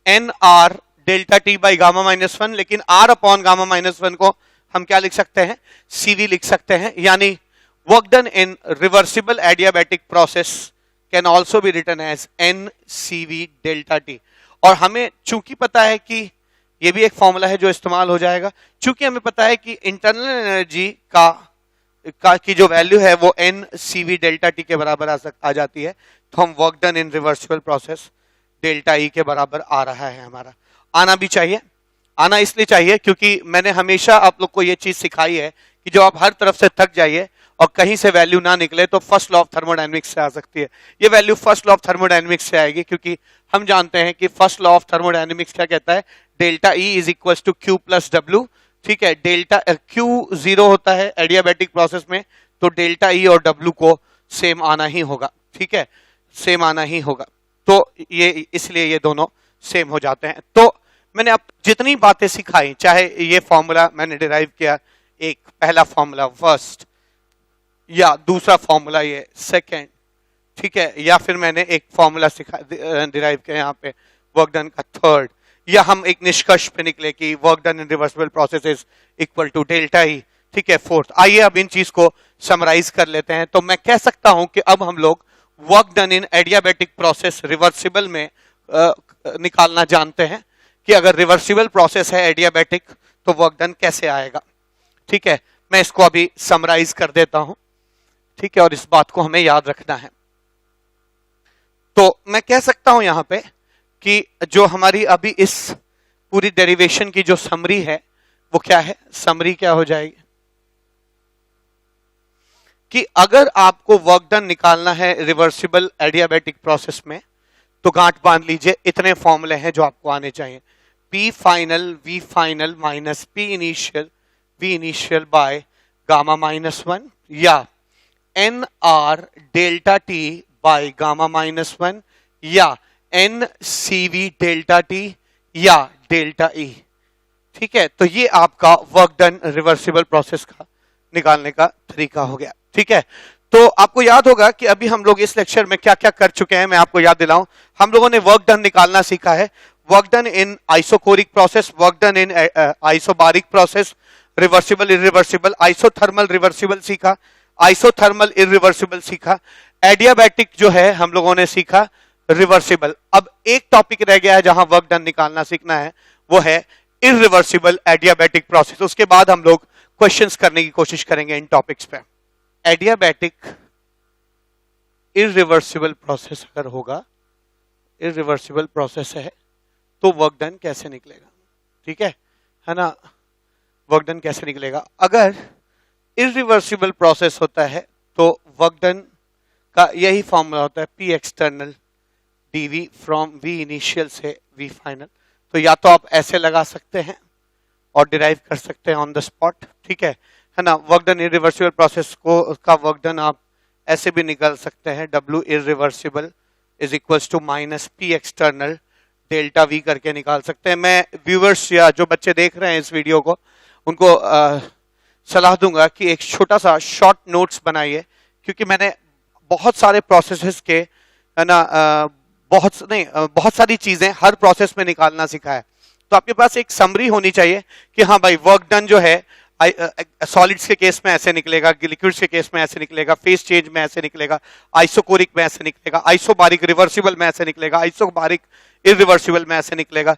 N R delta T by gamma minus 1, लेकिन आर अपॉन गामा माइनस 1 को हम क्या लिख सकते हैं, Cv लिख सकते हैं, यानी work done in reversible adiabatic process can also be written as NCV delta T. और हमें चूंकि पता है कि ये भी एक फॉर्मूला है जो इस्तेमाल हो जाएगा, चूंकि हमें पता है कि इंटरनल एनर्जी का की जो वैल्यू है वो NCV डेल्टा टी के बराबर आ जाती है, तो हम work done in reversible process delta E के बराबर आ रहा है हमारा। आना भी चाहिए, आना इसलिए चाहिए क्योंकि मैंने हमेशा आप लोग को ये चीज सिखाई है कि जो आप हर तरफ से थक जाइए और कहीं से वैल्यू ना निकले तो फर्स्ट लॉ ऑफ थर्मोडायनेमिक्स से आ सकती है। ये value first law of thermodynamics से आएगी, क्योंकि हम जानते हैं कि फर्स्ट लॉ ऑफ थर्मोडायनेमिक्स क्या कहता है, delta E is equal to Q plus W, ठीक है। डेल्टा क्यू 0 होता है एडियाबैटिक प्रोसेस में, तो डेल्टा ई और डब्ल्यू को सेम आना ही होगा, ठीक है, सेम आना ही होगा। तो ये इसलिए ये दोनों सेम हो जाते हैं। तो मैंने अब जितनी बातें सिखाई, चाहे ये फॉर्मूला मैंने डिराइव किया, एक पहला फॉर्मूला फर्स्ट, या दूसरा फॉर्मूला ये सेकंड, ठीक है, या फिर मैंने एक फॉर्मूला डिराइव किया यहाँ पे वर्क डन का थर्ड, या हम एक निष्कर्ष पे निकले कि work done in reversible process is equal to delta E, ठीक है, फोर्थ। आइए अब इन चीज को समराइज कर लेते हैं। तो मैं कह सकता हूं कि अब हम लोग वर्क डन इन एडियाबैटिक प्रोसेस रिवर्सिबल में निकालना जानते हैं कि अगर रिवर्सिबल प्रोसेस है एडियाबैटिक तो वर्क डन कैसे आएगा, ठीक है। मैं इसको अभी समराइज कर देता हूं, ठीक है, और इस बात को हमें याद रखना है। तो मैं कह सकता हूं यहां पे कि जो हमारी अभी इस पूरी डेरिवेशन की जो समरी है वो क्या है, समरी क्या हो जाएगी कि अगर आपको वर्क डन निकालना है रिवर्सिबल एडियाबैटिक प्रोसेस में तो गांठ बांध लीजिए, इतने फॉर्मूले हैं जो आपको आने चाहिए, P final V final minus P initial V initial by gamma minus 1, या NR delta T bye gamma minus 1, या NCV डेल्टा T या डेल्टा E, ठीक है। तो ये आपका वर्क डन रिवर्सिबल प्रोसेस का निकालने का तरीका हो गया, ठीक है। तो आपको याद होगा कि अभी हम लोग इस लेक्चर में क्या क्या कर चुके हैं, मैं आपको याद दिलाऊं। हम लोगों ने वर्क डन निकालना सीखा है, work done in isochoric process, work done in isobaric process, reversible irreversible, isothermal reversible सीखा, आइसोथर्मल इरिवर्सिबल सीखा, एडियाबैटिक जो है हम लोगों ने सीखा रिवर्सिबल। अब एक टॉपिक रह गया है जहां वर्क डन निकालना सीखना है, वो है इरिवर्सिबल एडियाबैटिक प्रोसेस। उसके बाद हम लोग क्वेश्चंस करने की कोशिश करेंगे इन टॉपिक्स पे। एडियाबैटिक इरिवर्सिबल प्रोसेस अगर होगा, इरिवर्सिबल प्रोसेस है तो वर्क डन कैसे निकलेगा, ठीक है ना, वर्क डन कैसे निकलेगा। अगर इरिवर्सिबल प्रोसेस होता है तो वर्क डन का यही फॉर्मूला होता है P external dV from V initial से V फाइनल। तो या तो आप ऐसे लगा सकते हैं और डिराइव कर सकते हैं ऑन द स्पॉट, ठीक है ना। वर्क डन इरिवर्सिबल प्रोसेस को उसका वर्क डन आप ऐसे भी निकाल सकते हैं, W irreversible is equals to minus P external delta V करके निकाल सकते हैं। मैं व्यूअर्स या जो बच्चे देख रहे हैं इस वीडियो को उनको सलाह दूंगा कि एक छोटा सा शॉर्ट नोट्स बनाइए, क्योंकि मैंने बहुत सारे प्रोसेसेस के है ना बहुत सारी चीजें हर प्रोसेस में निकालना सिखाया है। तो आपके पास एक समरी होनी चाहिए कि हाँ भाई वर्क डन जो है सॉलिड्स के केस में ऐसे निकलेगा, लिक्विड्स के केस में ऐसे निकलेगा, फेज चेंज में ऐसे निकलेगा, आइसोकोरिक में ऐसे निकलेगा, आइसोबारिक रिवर्सिबल में ऐसे निकलेगा, आइसोबारिक इरिवर्सिबल में ऐसे निकलेगा।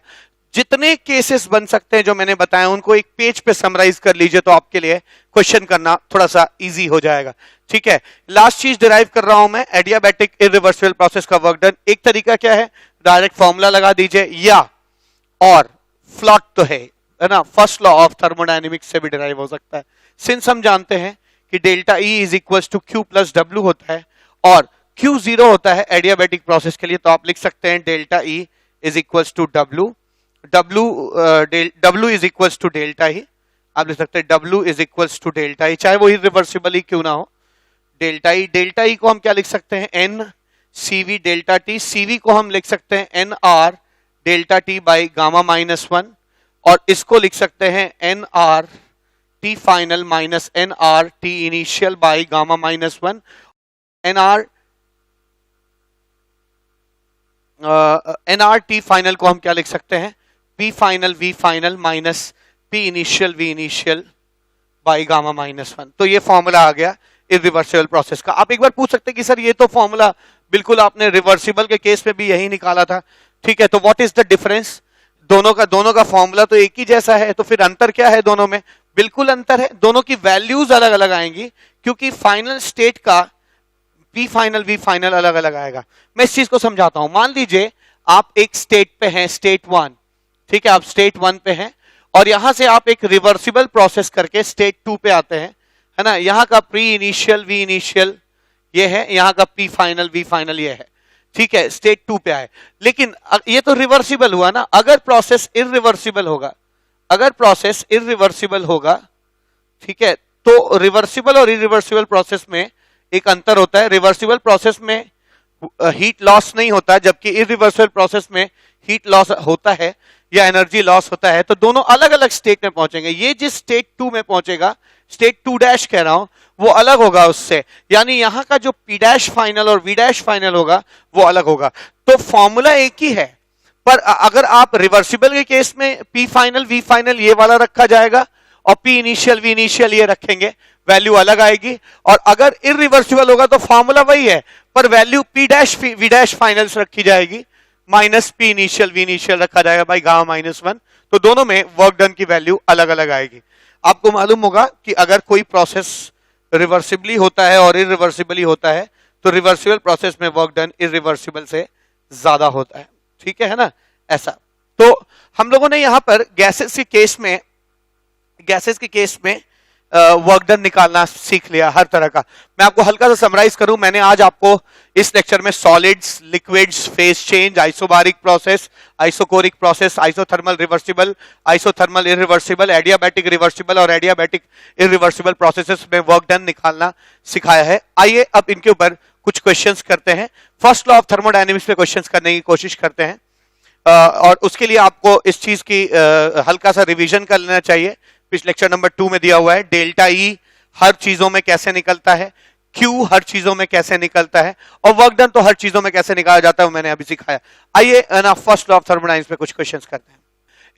जितने केसेस बन सकते हैं जो मैंने बताया उनको एक पेज पे समराइज कर लीजिए तो आपके लिए क्वेश्चन करना थोड़ा सा इजी हो जाएगा। ठीक है, लास्ट चीज डिराइव कर रहा हूं मैं, एडियाबैटिक इरिवर्सिबल प्रोसेस का वर्क डन। एक तरीका क्या है, डायरेक्ट फॉर्मूला लगा दीजिए, या और फ्लॉट तो है ना, फर्स्ट लॉ ऑफ थर्मोडायनेमिक्स से भी डिराइव हो सकता है। सिंस हम जानते हैं कि delta E is equal to Q plus W होता है और क्यू जीरो होता है एडियाबैटिक प्रोसेस के लिए, तो आप लिख सकते हैं delta E is equal to W, W is equal to delta ही, आप लिख सकते हैं W is equal to delta ही, चाहे वो इरिवर्सिबल ही क्यों ना हो। डेल्टा ई को हम क्या लिख सकते हैं, N CV delta T, CV को हम लिख सकते हैं N R delta T by gamma minus one, और इसको लिख सकते हैं N R T final minus N R T initial by gamma minus one. N R T final को हम क्या लिख सकते हैं, P final V final minus P initial V initial by gamma minus one. तो ये फॉर्मूला आ गया irreversible process का। आप एक बार पूछ सकते हैं कि सर ये तो फॉर्मूला बिल्कुल आपने रिवर्सिबल के केस में भी यही निकाला था। ठीक है, तो व्हाट इज द डिफरेंस, दोनों का फॉर्मूला तो एक ही जैसा है, तो फिर अंतर क्या है दोनों में, बिल्कुल अंतर है, दोनों की वैल्यूज अलग अलग आएंगी क्योंकि फाइनल स्टेट का पी फाइनल वी फाइनल अलग अलग आएगा। मैं इस चीज को समझाता हूं, मान लीजिए आप एक स्टेट पे हैं, स्टेट वन, ठीक है, आप स्टेट वन पे हैं और यहां से आप एक रिवर्सिबल प्रोसेस करके स्टेट टू पे आते हैं, है ना, यहां का प्री इनिशियल वी इनिशियल ये है, यहां का पी फाइनल वी फाइनल ये है। ठीक है, स्टेट टू पे आए, लेकिन ये तो रिवर्सिबल हुआ ना। अगर प्रोसेस इरिवर्सिबल होगा, अगर प्रोसेस इरिवर्सिबल होगा, ठीक है, तो रिवर्सिबल और इरिवर्सिबल प्रोसेस में एक अंतर होता है। रिवर्सिबल प्रोसेस में हीट लॉस नहीं होता, जबकि इरिवर्सिबल प्रोसेस में हीट लॉस होता है या एनर्जी लॉस होता है। तो दोनों अलग अलग स्टेट में पहुंचेंगे। ये जिस स्टेट टू में पहुंचेगा, स्टेट टू डैश कह रहा हूं, वो अलग होगा उससे, यानी यहां का जो पी डैश फाइनल और वी डैश फाइनल होगा वो अलग होगा। तो फॉर्मूला एक ही है, पर अगर आप रिवर्सिबल के केस में पी फाइनल वी फाइनल ये वाला रखा जाएगा और पी इनिशियल वी इनिशियल ये रखेंगे, वैल्यू अलग आएगी। और अगर इरिवर्सिबल होगा तो फॉर्मूला वही है, पर value P dash V dash finals रखी जाएगी, minus P initial V initial रखा जाएगा बाई गामा माइनस वन। तो दोनों में वर्क डन की वैल्यू अलग अलग आएगी। आपको मालूम होगा कि अगर कोई प्रोसेस रिवर्सिबली होता है और इरिवर्सिबली होता है तो रिवर्सिबल प्रोसेस में वर्क डन इरिवर्सिबल से ज्यादा होता है। ठीक है ना, ऐसा। तो हम लोगों ने यहां पर गैसेस के केस में वर्क डन निकालना सीख लिया हर तरह का। मैं आपको हल्का सा समराइज करूं, मैंने आज आपको इस लेक्चर में solids, liquids, phase change, isobaric process, isochoric process, isothermal reversible, isothermal irreversible, adiabatic reversible और एडियाबैटिक इरिवर्सिबल प्रोसेसेस में वर्क डन निकालना सिखाया है। आइए अब इनके ऊपर कुछ क्वेश्चंस करते हैं। फर्स्ट लॉ ऑफ थर्मोडायनेमिक्स पे क्वेश्चंस करने की कोशिश करते हैं, और उसके लिए आपको इस चीज की हल्का सा रिवीजन कर लेना चाहिए। पिछले लेक्चर नंबर 2 में दिया हुआ है डेल्टा ई हर चीजों में कैसे निकलता है, क्यू हर चीजों में कैसे निकलता है, और वर्क डन तो हर चीजों में कैसे निकाला जाता है, वो मैंने अभी सिखाया। आइए ना फर्स्ट लॉ ऑफ थर्मोडायनेमिक्स पे कुछ क्वेश्चंस करते हैं।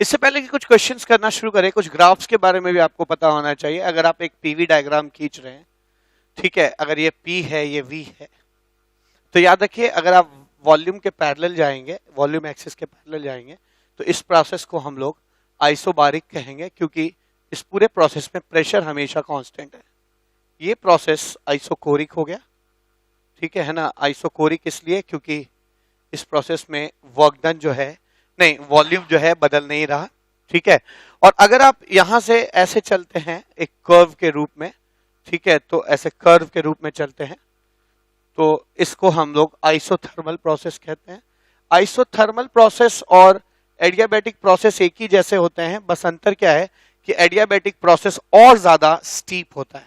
इससे पहले कि कुछ क्वेश्चंस करना शुरू करें, कुछ ग्राफ्स के बारे में भी आपको पता होना चाहिए। अगर आप एक पीवी डायग्राम खींच रहे हैं, ठीक है, अगर ये पी है ये वी है, तो याद रखिए अगर आप वॉल्यूम के पैरेलल जाएंगे, वॉल्यूम एक्सिस के पैरेलल जाएंगे, तो इस प्रोसेस को हम लोग आइसोबारिक कहेंगे, क्योंकि इस पूरे प्रोसेस में प्रेशर हमेशा कांस्टेंट है। ये प्रोसेस आइसोकोरिक हो गया, ठीक है ना, आइसोकोरिक इसलिए क्योंकि इस प्रोसेस में वर्क डन जो है, नहीं, वॉल्यूम जो है बदल नहीं रहा, ठीक है। और अगर आप यहां से ऐसे चलते हैं एक कर्व के रूप में, ठीक है, तो ऐसे कर्व के रूप में चलते हैं, तो इसको हम लोग आइसोथर्मल प्रोसेस कहते हैं। आइसोथर्मल प्रोसेस और एडियाबैटिक प्रोसेस एक ही जैसे होते हैं, बस अंतर क्या है कि एडियाबैटिक प्रोसेस और ज्यादा स्टीप होता है,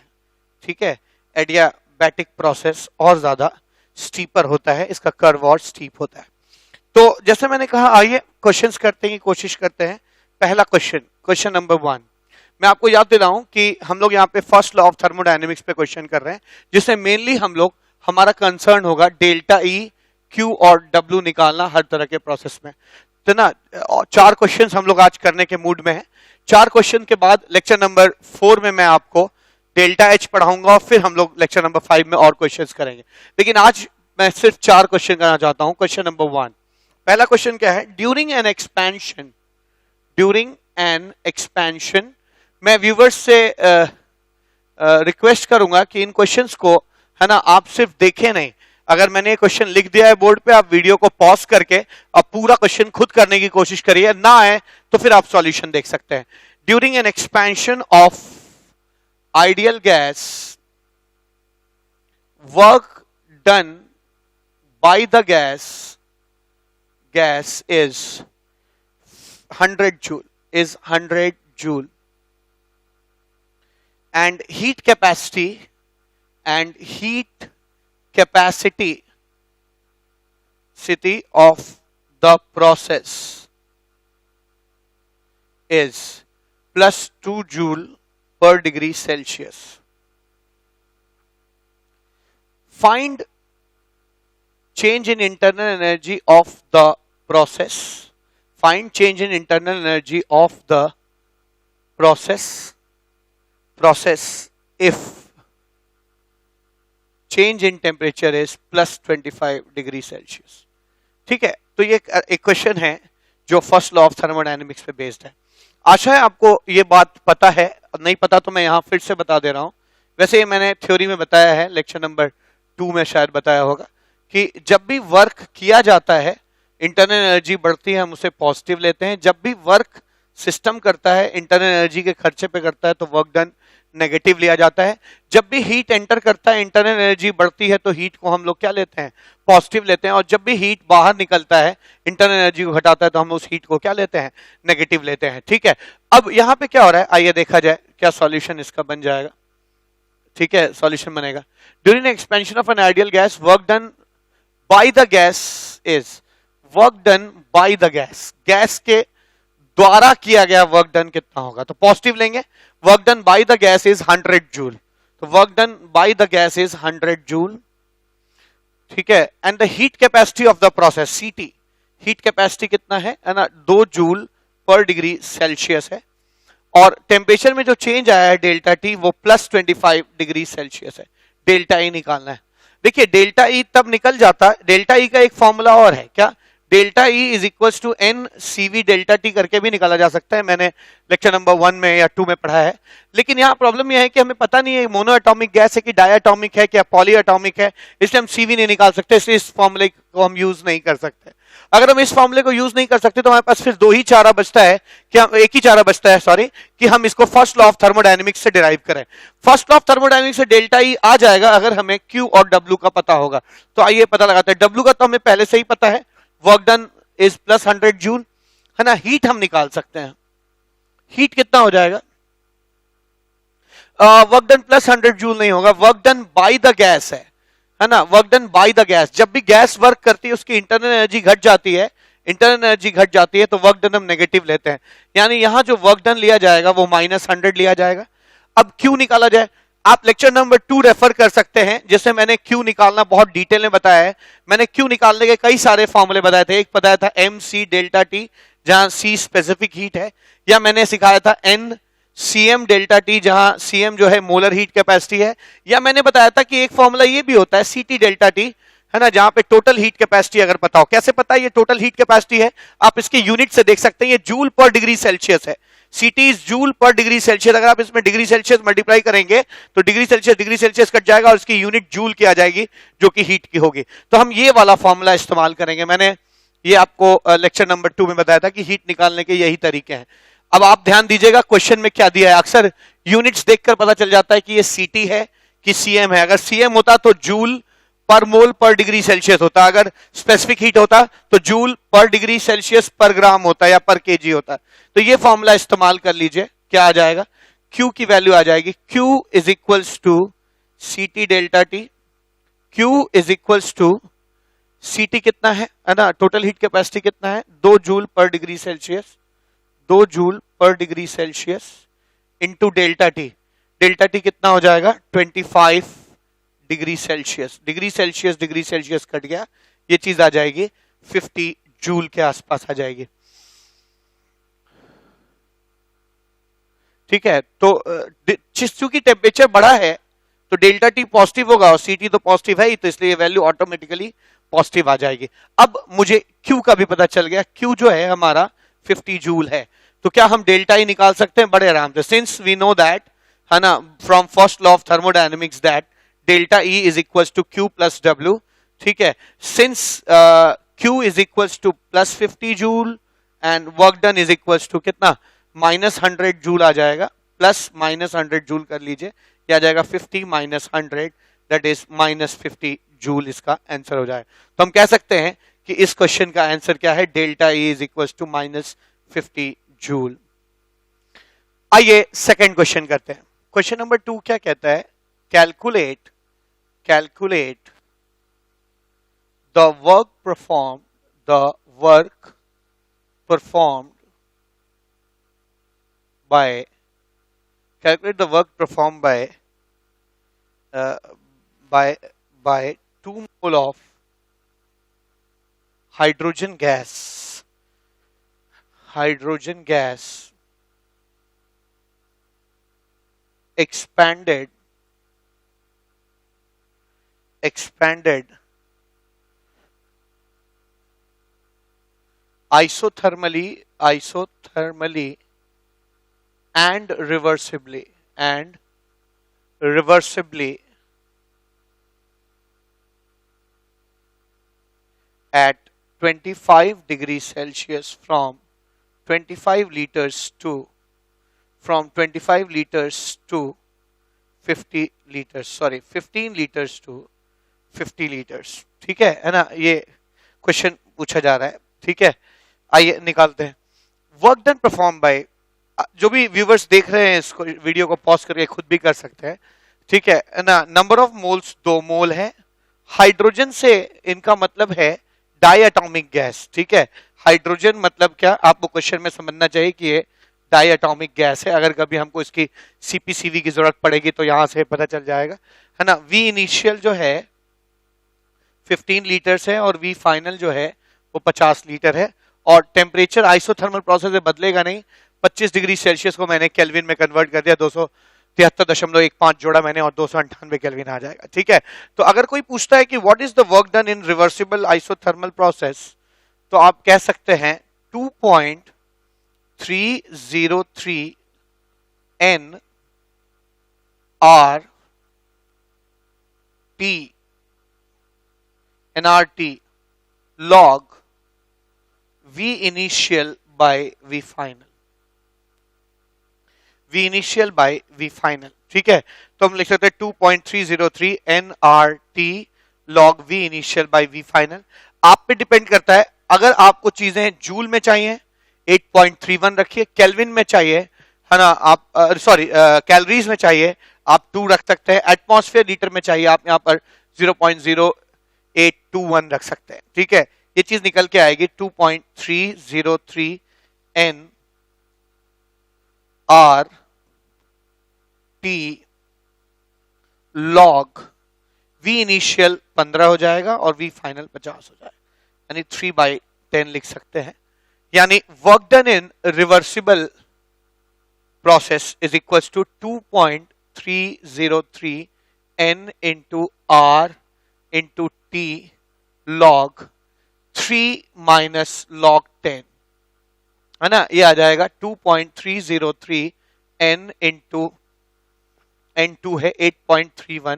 ठीक है, एडियाबैटिक प्रोसेस और ज्यादा स्टीपर होता है, इसका कर्व और स्टीप होता है। तो जैसे मैंने कहा, आइए क्वेश्चंस करते हैं, कोशिश करते हैं। पहला क्वेश्चन नंबर 1, मैं आपको याद दिलाऊं कि हम लोग यहाँ पे फर्स्ट लॉ ऑफ थर्मोडायनेमिक्स पे क्वेश्चन कर रहे हैं, जिसमें मेनली हम लोग, हमारा कंसर्न होगा डेल्टा ई, क्यू और डब्ल्यू निकालना हर तरह के प्रोसेस में। तो ना 4 क्वेश्चंस हम लोग आज करने के मूड में हैं। 4 क्वेश्चन के बाद लेक्चर नंबर 4 में मैं आपको डेल्टा एच पढ़ाऊंगा और फिर हम लोग लेक्चर नंबर 5 में और क्वेश्चंस करेंगे। लेकिन आज मैं सिर्फ 4 क्वेश्चन करना चाहता हूं। क्वेश्चन नंबर 1, पहला क्वेश्चन क्या है, during an expansion during an expansion. मैं व्यूवर्स से रिक्वेस्ट करूंगा कि इन क्वेश्चंस को, है ना, आप सिर्फ देखें नहीं। अगर मैंने क्वेश्चन लिख दिया है बोर्ड पे, आप वीडियो को पॉज करके अब पूरा क्वेश्चन खुद करने की कोशिश करिए, ना आए तो फिर आप सॉल्यूशन देख सकते हैं। During an expansion of ideal gas, work done by the gas is 100 joule, and heat capacity of the process is plus 2 joule per degree Celsius. Find change in internal energy of the process. Find change in internal energy of the process if change in temperature is plus 25 degree Celsius. ठीक है, तो ये एक question है जो first law of thermodynamics पे based है। आशा है आपको ये बात पता है, नहीं पता तो मैं यहां फिर से बता दे रहा हूं। वैसे ये मैंने थ्योरी में बताया है, लेक्चर नंबर 2 में शायद बताया होगा कि जब भी वर्क किया जाता है इंटरनल एनर्जी बढ़ती है, हम उसे पॉजिटिव लेते हैं। जब भी वर्क सिस्टम करता है इंटरनल एनर्जी के खर्चे पे करता है तो वर्क डन नेगेटिव लिया जाता है। जब भी हीट एंटर करता है इंटरनल एनर्जी बढ़ती है तो हीट को हम लोग क्या लेते हैं, पॉजिटिव लेते हैं। और जब भी हीट बाहर निकलता है इंटरनल एनर्जी को घटाता है तो हम उस हीट को क्या लेते हैं, नेगेटिव लेते हैं। ठीक है, अब यहां पे क्या हो रहा है, आइए देखा जाए क्या सॉल्यूशन इसका बन जाएगा। ठीक है, सॉल्यूशन बनेगा during expansion of an ideal gas, work done by the gas is, work done by the gas, gas के द्वारा किया गया वर्क डन कितना होगा, तो पॉजिटिव लेंगे। Work done by the gas is 100 joule, तो work done by the gas is 100 joule. ठीक है, and the heat capacity of the process C T, heat capacity कितना है ना, 2 जूल पर डिग्री सेल्सियस है। और टेम्परेचर में जो चेंज आया है डेल्टा टी वो प्लस 25 डिग्री सेल्सियस है। डेल्टा ई निकालना है। देखिए डेल्टा ई तब निकल जाता है, डेल्टा ई का एक फॉर्मूला और है क्या, delta E is equal to N CV delta T करके भी निकाला जा सकता है। मैंने लेक्चर नंबर 1 में या 2 में पढ़ा है। लेकिन यहाँ प्रॉब्लम यह है कि हमें पता नहीं है मोनो एटॉमिक गैस है कि डाई एटॉमिक है, क्या पॉली एटॉमिक है, इसलिए हम सीवी नहीं निकाल सकते, इसलिए इस फॉर्मूले को हम यूज नहीं कर सकते। अगर हम इस फॉर्मूले को यूज नहीं कर सकते तो हमारे पास फिर दो ही चारा बचता है कि हम, एक ही चारा बचता है सॉरी, कि हम इसको फर्स्ट लॉ ऑफ थर्मोडायनेमिक्स से डिराइव करें। फर्स्ट लॉ ऑफ थर्मोडायनेमिक्स से डेल्टा ई आ जाएगा अगर हमें क्यू और डब्ल्यू का पता होगा। तो आइए पता लगाते हैं। डब्ल्यू का तो हमें पहले से ही पता है, work done is plus 100 joule, है ना। हीट हम निकाल सकते हैं, हीट कितना हो जाएगा, वर्क डन प्लस 100 जूल नहीं होगा, work done by the gas है ना, work done by the gas. जब भी गैस वर्क करती है उसकी इंटरनल एनर्जी घट जाती है, इंटरनल एनर्जी घट जाती है तो वर्क डन हम नेगेटिव लेते हैं। यानी यहां जो वर्क डन लिया जाएगा वो -100 लिया जाएगा। अब क्यू निकाला जाए, आप लेक्चर नंबर 2 रेफर कर सकते हैं जिससे मैंने क्यू निकालना बहुत डिटेल में बताया है। मैंने क्यू निकालने के कई सारे फॉर्मूले बताए थे। एक बताया था एम सी डेल्टा टी जहां सी स्पेसिफिक हीट है, या मैंने सिखाया था एन सीएम डेल्टा टी जहां सीएम जो है मोलर हीट कैपेसिटी है, या मैंने बताया था कि एक फॉर्मूला ये भी होता है सीटी डेल्टा टी, है ना, जहां पे टोटल हीट कैपेसिटी अगर पता हो। कैसे पता है ये टोटल हीट कैपेसिटी है, आप इसके यूनिट से देख सकते हैं, ये जूल पर डिग्री सेल्सियस है। सीटी इज जूल पर डिग्री सेल्सियस। अगर आप इसमें डिग्री सेल्सियस मल्टीप्लाई करेंगे तो डिग्री सेल्सियस कट जाएगा और इसकी यूनिट जूल की आ जाएगी जो कि हीट की होगी। तो हम ये वाला फॉर्मूला इस्तेमाल करेंगे। मैंने ये आपको लेक्चर नंबर 2 में बताया था कि हीट निकालने के यही तरीके हैं। अब आप ध्यान दीजिएगा क्वेश्चन में क्या दिया है। अक्सर यूनिट्स देखकर पता चल जाता है कि ये सीटी है कि सीएम है। अगर सीएम होता तो जूल पर मोल पर डिग्री सेल्सियस होता, अगर स्पेसिफिक हीट होता तो जूल पर डिग्री सेल्सियस पर ग्राम होता या पर केजी होता। तो ये फॉर्मूला इस्तेमाल कर लीजिए, क्या आ जाएगा, Q की वैल्यू आ जाएगी Q is equals to CT delta T. Q is equals to CT कितना है ना, टोटल हीट कैपेसिटी कितना है, 2 जूल पर डिग्री सेल्सियस, 2 जूल पर degree Celsius into delta T. Delta T कितना हो जाएगा, 25 degree Celsius. Degree Celsius cut गया, ये चीज आ जाएगी 50 जूल के आसपास आ जाएगी। ठीक है, तो चूंकि टेम्परेचर बढ़ा है तो डेल्टा टी पॉजिटिव होगा और सीटी तो पॉजिटिव है ही, तो इसलिए वैल्यू ऑटोमेटिकली पॉजिटिव आ जाएगी। अब मुझे क्यू का भी पता चल गया, क्यू जो है हमारा 50 जूल है। तो क्या हम डेल्टा ई निकाल सकते हैं बड़े आराम से, सिंस वी नो दैट, है ना, from first law of thermodynamics that delta E is equal to Q plus W. ठीक है, since Q is equal to plus 50 joule and work done is equal to कितना, minus 100 joule आ जाएगा, plus minus 100 joule कर लीजिए, यह आ जाएगा 50 minus 100, that is minus 50 joule, इसका आंसर हो जाएगा। तो हम कह सकते हैं कि इस क्वेश्चन का आंसर क्या है, delta E is equal to minus 50 joule. आइए सेकंड क्वेश्चन करते हैं। क्वेश्चन नंबर 2 क्या कहता है, calculate the work performed by calculate the work performed by 2 mole of hydrogen gas expanded isothermally and reversibly at 25 degrees Celsius from 25 liters to 50 liters, sorry 15 liters to 50 liters। ठीक है ना, ये question पूछा जा रहा है। ठीक है, आइए निकालते हैं। वर्क डन परफॉर्म बाय, जो भी व्यूवर्स देख रहे हैं इसको वीडियो को पॉज करके खुद भी कर सकते हैं। ठीक है ना, नंबर ऑफ मोल्स 2 मोल है, हाइड्रोजन से इनका मतलब है डाई एटॉमिक गैस। ठीक है, हाइड्रोजन मतलब क्या आपको क्वेश्चन में समझना चाहिए कि ये डाई एटॉमिक गैस है। अगर कभी हमको इसकी सीपीसीवी की जरूरत पड़ेगी तो यहां से पता चल जाएगा, है ना। वी इनिशियल जो है 15 लीटर्स है और वी फाइनल जो है वो 50 लीटर है, और टेम्परेचर आइसोथर्मल प्रोसेस में बदलेगा नहीं। 25 डिग्री सेल्सियस को मैंने केल्विन में कन्वर्ट कर दिया, 273.15 जोड़ा मैंने और 298 केल्विन आ जाएगा। ठीक है, तो अगर कोई पूछता है कि what is the work done in reversible isothermal process, तो आप कह सकते हैं 2.303 N R T NRT log V initial by V final, V initial by V final। ठीक है, तो हम लिख सकते हैं 2.303 NRT log V initial by V final। आप पे डिपेंड करता है, अगर आपको चीजें जूल में चाहिए 8.31 रखिए, केल्विन में चाहिए, है ना, आप सॉरी कैलोरीज में चाहिए आप 2 रख सकते हैं, एटमॉस्फेयर लीटर में चाहिए आप यहाँ पर 0.0821 रख सकते हैं। ठीक है, ये चीज निकल के आएगी 2.303 N R T log V initial 15 हो जाएगा और V फाइनल 50 हो जाएगा, यानी 3/10 लिख सकते हैं। यानी work done in reversible process is equal to 2.303 N into R into T log 3 माइनस log 10, है ना, ये आ जाएगा 2.303 N इंटू N2 है 8.31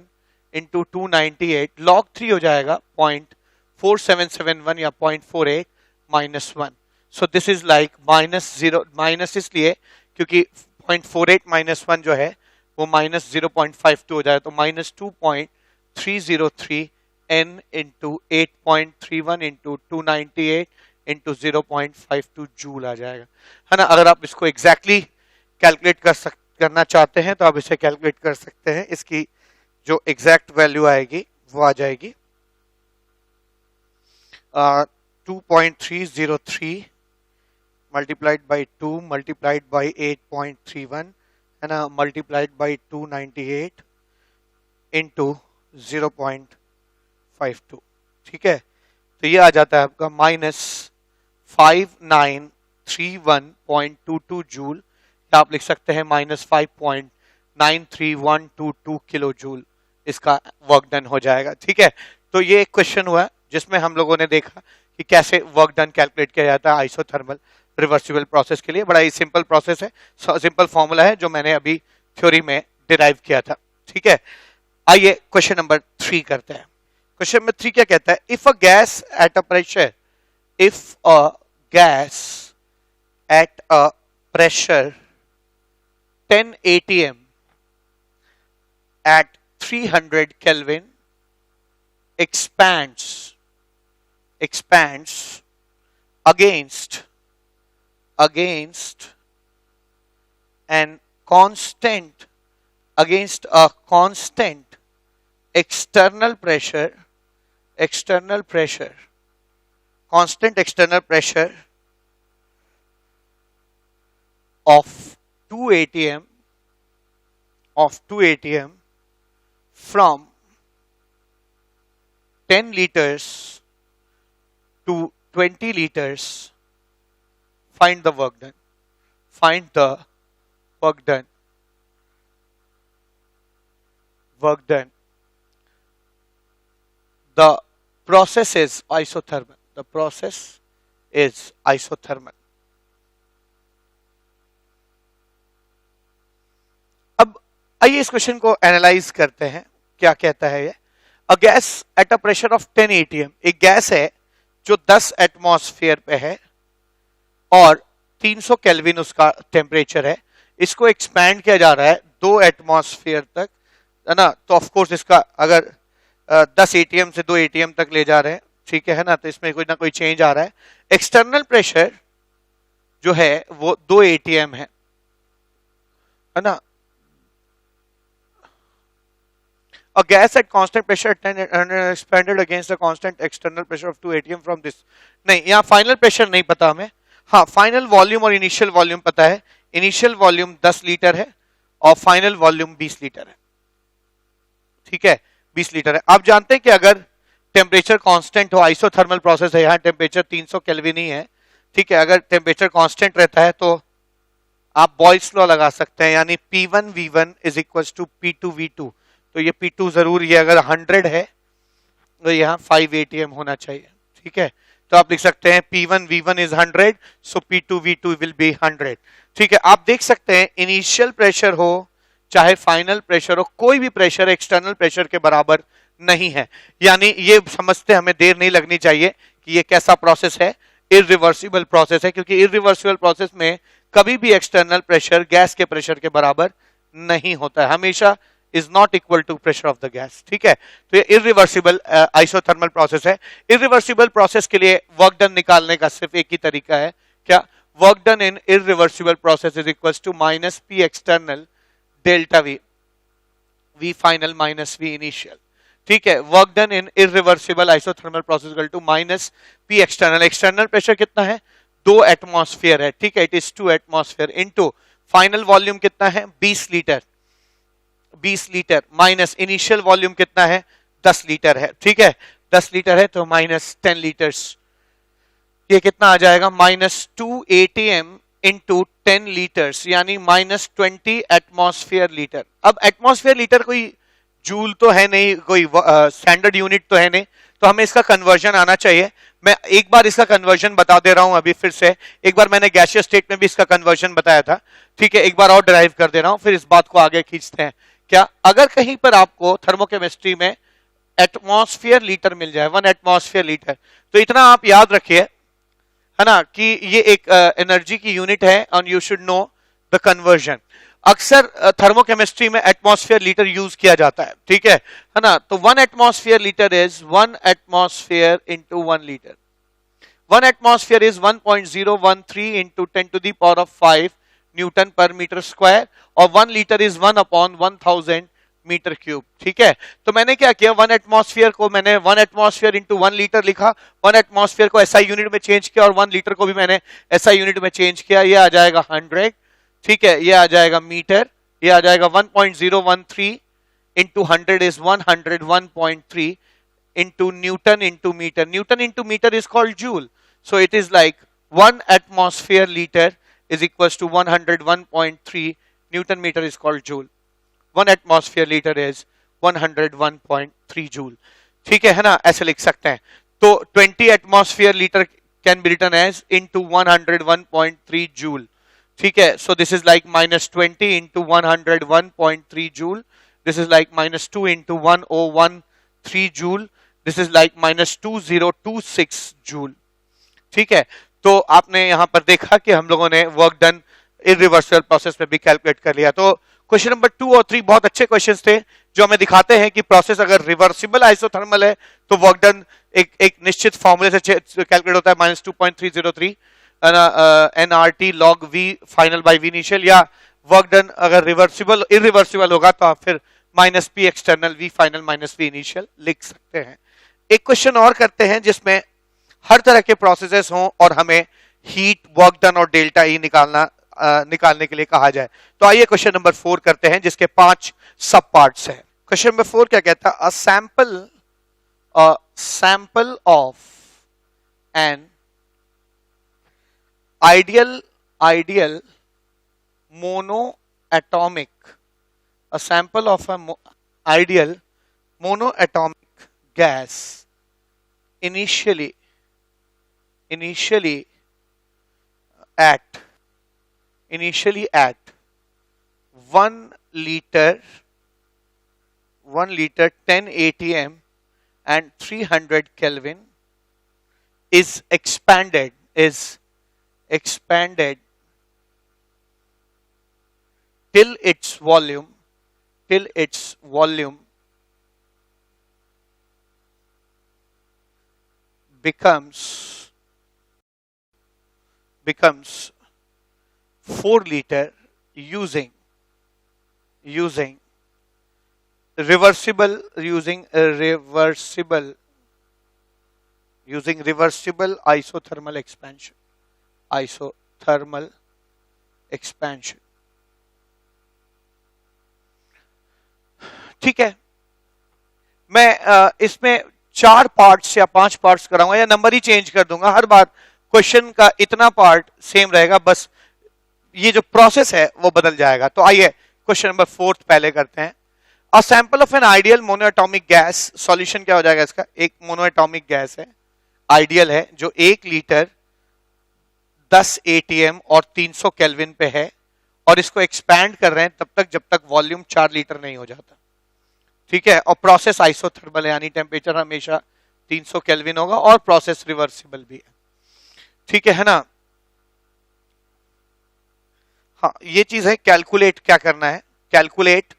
इंटू 298 log 3 हो जाएगा 0.4771 या 0.48 minus 1। So this is like -0, minus इसलिए क्योंकि 0.48 माइनस 1 जो है वो -0.52 हो जाएगा, तो -2.303 N into 8.31 into 298 into 0.52 joule आ जाएगा, है ना। अगर आप इसको एग्जैक्टली कैलकुलेट करना चाहते हैं तो आप इसे कैलकुलेट कर सकते हैं। इसकी जो एग्जैक्ट वैल्यू आएगी वो आ जाएगी 2.303 मल्टीप्लाइड बाई 2 मल्टीप्लाइड बाई 8.31, है ना, मल्टीप्लाइड बाई 298 इंटू 0.52। ठीक है, तो ये आ जाता है आपका -5931.22 जूल, या आप लिख सकते हैं -5.93122 किलो जूल इसका वर्क डन हो जाएगा। ठीक है, तो ये एक क्वेश्चन हुआ जिसमें हम लोगों ने देखा कि कैसे वर्क डन कैलकुलेट किया जाता है आइसोथर्मल रिवर्सिबल प्रोसेस के लिए। बड़ा ही सिंपल प्रोसेस है, सिंपल फॉर्मूला है जो मैंने अभी थ्योरी में डिराइव किया था। ठीक है, आइए क्वेश्चन नंबर 3 करते हैं। क्वेश्चन नंबर 3 क्या कहता है? If a gas at a pressure, if a gas at a pressure 10 atm at 300 Kelvin expands against an constant against a constant external pressure constant external pressure of 2 atm from 10 liters to 20 liters, find the work done. The process is isothermal. अब आइए इस question को analyse करते हैं। क्या कहता है ये? A gas at a pressure of 10 atm, एक गैस है जो 10 एटमॉस्फेयर पे है और 300 केल्विन उसका टेम्परेचर है। इसको एक्सपैंड किया जा रहा है 2 एटमॉस्फेयर तक, है ना। तो ऑफ कोर्स इसका अगर 10 एटीएम से 2 एटीएम तक ले जा रहे हैं, ठीक है ना, तो इसमें कोई ना कोई चेंज आ रहा है। एक्सटर्नल प्रेशर जो है वो 2 एटीएम है ना। A gas at constant pressure expanded against a constant external pressure of 2 atm from this. नहीं, यहाँ फाइनल प्रेशर नहीं पता हमें। हाँ, फाइनल वॉल्यूम और इनिशियल वॉल्यूम पता है। इनिशियल वॉल्यूम 10 लीटर है और फाइनल वॉल्यूम 20 लीटर है। ठीक है, 20 लीटर है। आप जानते हैं कि अगर टेम्परेचर कांस्टेंट हो, आइसोथर्मल प्रोसेस है, यहाँ टेम्परेचर 300 केल्विन ही है। ठीक है, अगर टेम्परेचर कांस्टेंट रहता है तो आप बॉयल्स लॉ लगा सकते हैं, यानी P1 V1 is equal to P2 V2। तो ये P2 जरूर, ये अगर 100 है तो यहाँ 5 atm होना चाहिए। ठीक है, तो आप लिख सकते हैं P1 V1 is 100, so P2 V2 will be 100। ठीक है, आप देख सकते हैं इनिशियल प्रेशर हो चाहे फाइनल प्रेशर हो, कोई भी प्रेशर एक्सटर्नल प्रेशर के बराबर नहीं है। यानी ये समझते हमें देर नहीं लगनी चाहिए कि ये कैसा प्रोसेस है, इरिवर्सिबल प्रोसेस है, क्योंकि इरिवर्सिबल प्रोसेस में कभी भी एक्सटर्नल प्रेशर गैस के प्रेशर के बराबर नहीं होता है, हमेशा is not equal to pressure of the gas। ठीक है, तो ये इरिवर्सिबल आइसोथर्मल प्रोसेस है। इरिवर्सिबल प्रोसेस के लिए वर्क डन निकालने का सिर्फ एक ही तरीका है, क्या? Work done in irreversible process is equal to minus P external delta V final minus V initial. ठीक है, work done in irreversible isothermal process equal to minus P external. External pressure कितना है? 2 एटमॉस्फेयर है। ठीक है, it is 2 atmosphere into final volume कितना है? 20 litre minus initial volume कितना है? 10 लीटर है। ठीक है, 10 लीटर है तो माइनस 10 लीटर्स, ये कितना आ जाएगा? माइनस 2 atm इंटू 10 लीटर्स, यानी माइनस 20 एटमॉस्फेयर लीटर। अब एटमॉस्फेयर लीटर कोई जूल तो है नहीं, कोई स्टैंडर्ड यूनिट तो है नहीं, तो हमें इसका कन्वर्जन आना चाहिए। मैं एक बार इसका कन्वर्जन बता दे रहा हूं अभी फिर से। एक बार मैंने गैसियस स्टेट में भी इसका कन्वर्जन बताया था। ठीक है, एक बार और ड्राइव कर दे रहा हूं, फिर इस बात को आगे खींचते हैं। क्या? अगर कहीं पर आपको थर्मोकेमिस्ट्री में एटमॉस्फेयर लीटर मिल जाए, 1 एटमॉस्फेयर लीटर, तो इतना आप याद रखिए, है ना, कि ये एक एनर्जी की यूनिट है और you should know the conversion. अक्सर थर्मोकेमिस्ट्री में एटमॉस्फेयर लीटर यूज किया जाता है। ठीक है ना, तो 1 atmosphere litre is 1 atmosphere into 1 litre. 1 atmosphere is 1.013 into 10 to the power of 5 newton per metre square, और 1 लीटर इज 1/1000 मीटर क्यूब। ठीक है, तो मैंने क्या किया, 1 एटमॉस्फेयर को मैंने 1 एटमॉस्फेयर इंटू 1 लीटर लिखा, 1 एटमॉस्फेयर को एसआई यूनिट में चेंज किया और 1 लीटर को भी मैंने एसआई यूनिट में चेंज किया। ये आ जाएगा 100। ठीक है, ये आ जाएगा मीटर, ये आ जाएगा 1.013 into 100 is 101.3 into newton into metre. Newton into metre is called joule, so it is like 1 atmosphere litre is equals to 101.3 Newton meter is called joule. 1 atmosphere liter is 101.3 joule. ठीक है ना, ऐसे लिख सकते हैं। तो 20 atmosphere litre can be written as into 101.3 joule, ठीक है। So this is like -20 into 101.3 joule, this is like -2 into 1013 joule, this is like -2026 joule, ठीक है। तो आपने यहां पर देखा कि हम लोगों ने वर्क डन इरिवर्सिबल प्रोसेस में भी कैलकुलेट कर लिया। तो क्वेश्चन नंबर 2 और 3 बहुत अच्छे क्वेश्चंस थे जो हमें दिखाते हैं कि प्रोसेस अगर रिवर्सिबल आइसोथर्मल है तो वर्क डन एक निश्चित फॉर्मूले से कैलकुलेट होता है, -2.303 nRT log V final by V initial, या वर्क डन अगर रिवर्सिबल इरिवर्सिबल होगा तो आप फिर -P external V final -V initial लिख सकते हैं। एक क्वेश्चन और करते हैं जिसमें हर तरह के प्रोसेसेस हों और हमें हीट, वर्क डन और डेल्टा ई निकालने के लिए कहा जाए। तो आइए क्वेश्चन नंबर 4 करते हैं जिसके 5 सब पार्ट्स हैं। क्वेश्चन नंबर 4 क्या कहता है? A sample of an ideal monoatomic, a sample of a ideal monoatomic gas initially at 1 liter 10 atm and 300 Kelvin is expanded till its volume becomes 4 liter using reversible isothermal expansion. ठीक है, मैं इसमें 4 parts या 5 parts कराऊंगा या number ही change कर दूंगा। हर बार question का इतना पार्ट सेम रहेगा, बस ये जो प्रोसेस है वो बदल जाएगा। तो आइए क्वेश्चन नंबर 4 पहले करते हैं। अ sample of an ideal monoatomic gas, solution क्या हो जाएगा इसका? एक मोनोएटॉमिक गैस है, आइडियल है, जो 1 लीटर 10 एटीएम और 300 केल्विन पे है, और इसको एक्सपैंड कर रहे हैं तब तक जब तक वॉल्यूम 4 लीटर नहीं हो जाता, ठीक है। और प्रोसेस आइसोथर्मल है, यानी टेम्परेचर हमेशा 300 केल्विन होगा और प्रोसेस रिवर्सिबल भी है, ठीक है ना। हाँ, ये चीज है। कैलकुलेट क्या करना है? Calculate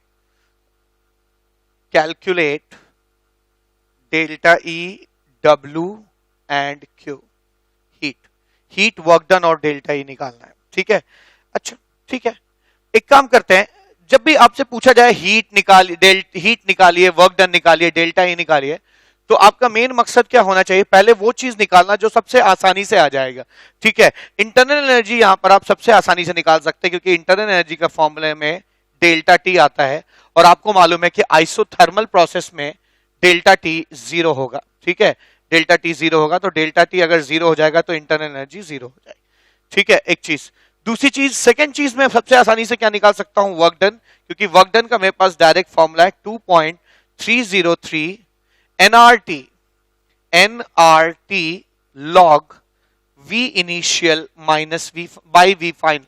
delta E, W and Q, heat, work done और डेल्टा ई निकालना है, ठीक है। अच्छा, ठीक है, एक काम करते हैं, जब भी आपसे पूछा जाए हीट निकालिए, वर्क डन निकालिए, डेल्टा ई निकालिए, तो आपका मेन मकसद क्या होना चाहिए? पहले वो चीज निकालना जो सबसे आसानी से आ जाएगा, ठीक है। इंटरनल एनर्जी यहां पर आप सबसे आसानी से निकाल सकते हैं क्योंकि इंटरनल एनर्जी का फॉर्मूले में डेल्टा टी आता है, और आपको मालूम है कि आइसोथर्मल प्रोसेस में डेल्टा टी 0 होगा, ठीक है। डेल्टा टी 0 होगा, तो डेल्टा टी अगर 0 हो जाएगा तो इंटरनल एनर्जी 0 हो जाएगी, ठीक है। एक चीज। दूसरी चीज, सेकंड चीज में सबसे आसानी से क्या निकाल सकता हूं? वर्क डन, क्योंकि वर्क डन का मेरे पास डायरेक्ट फॉर्मूला है 2.303 nRT log V initial minus V by V final।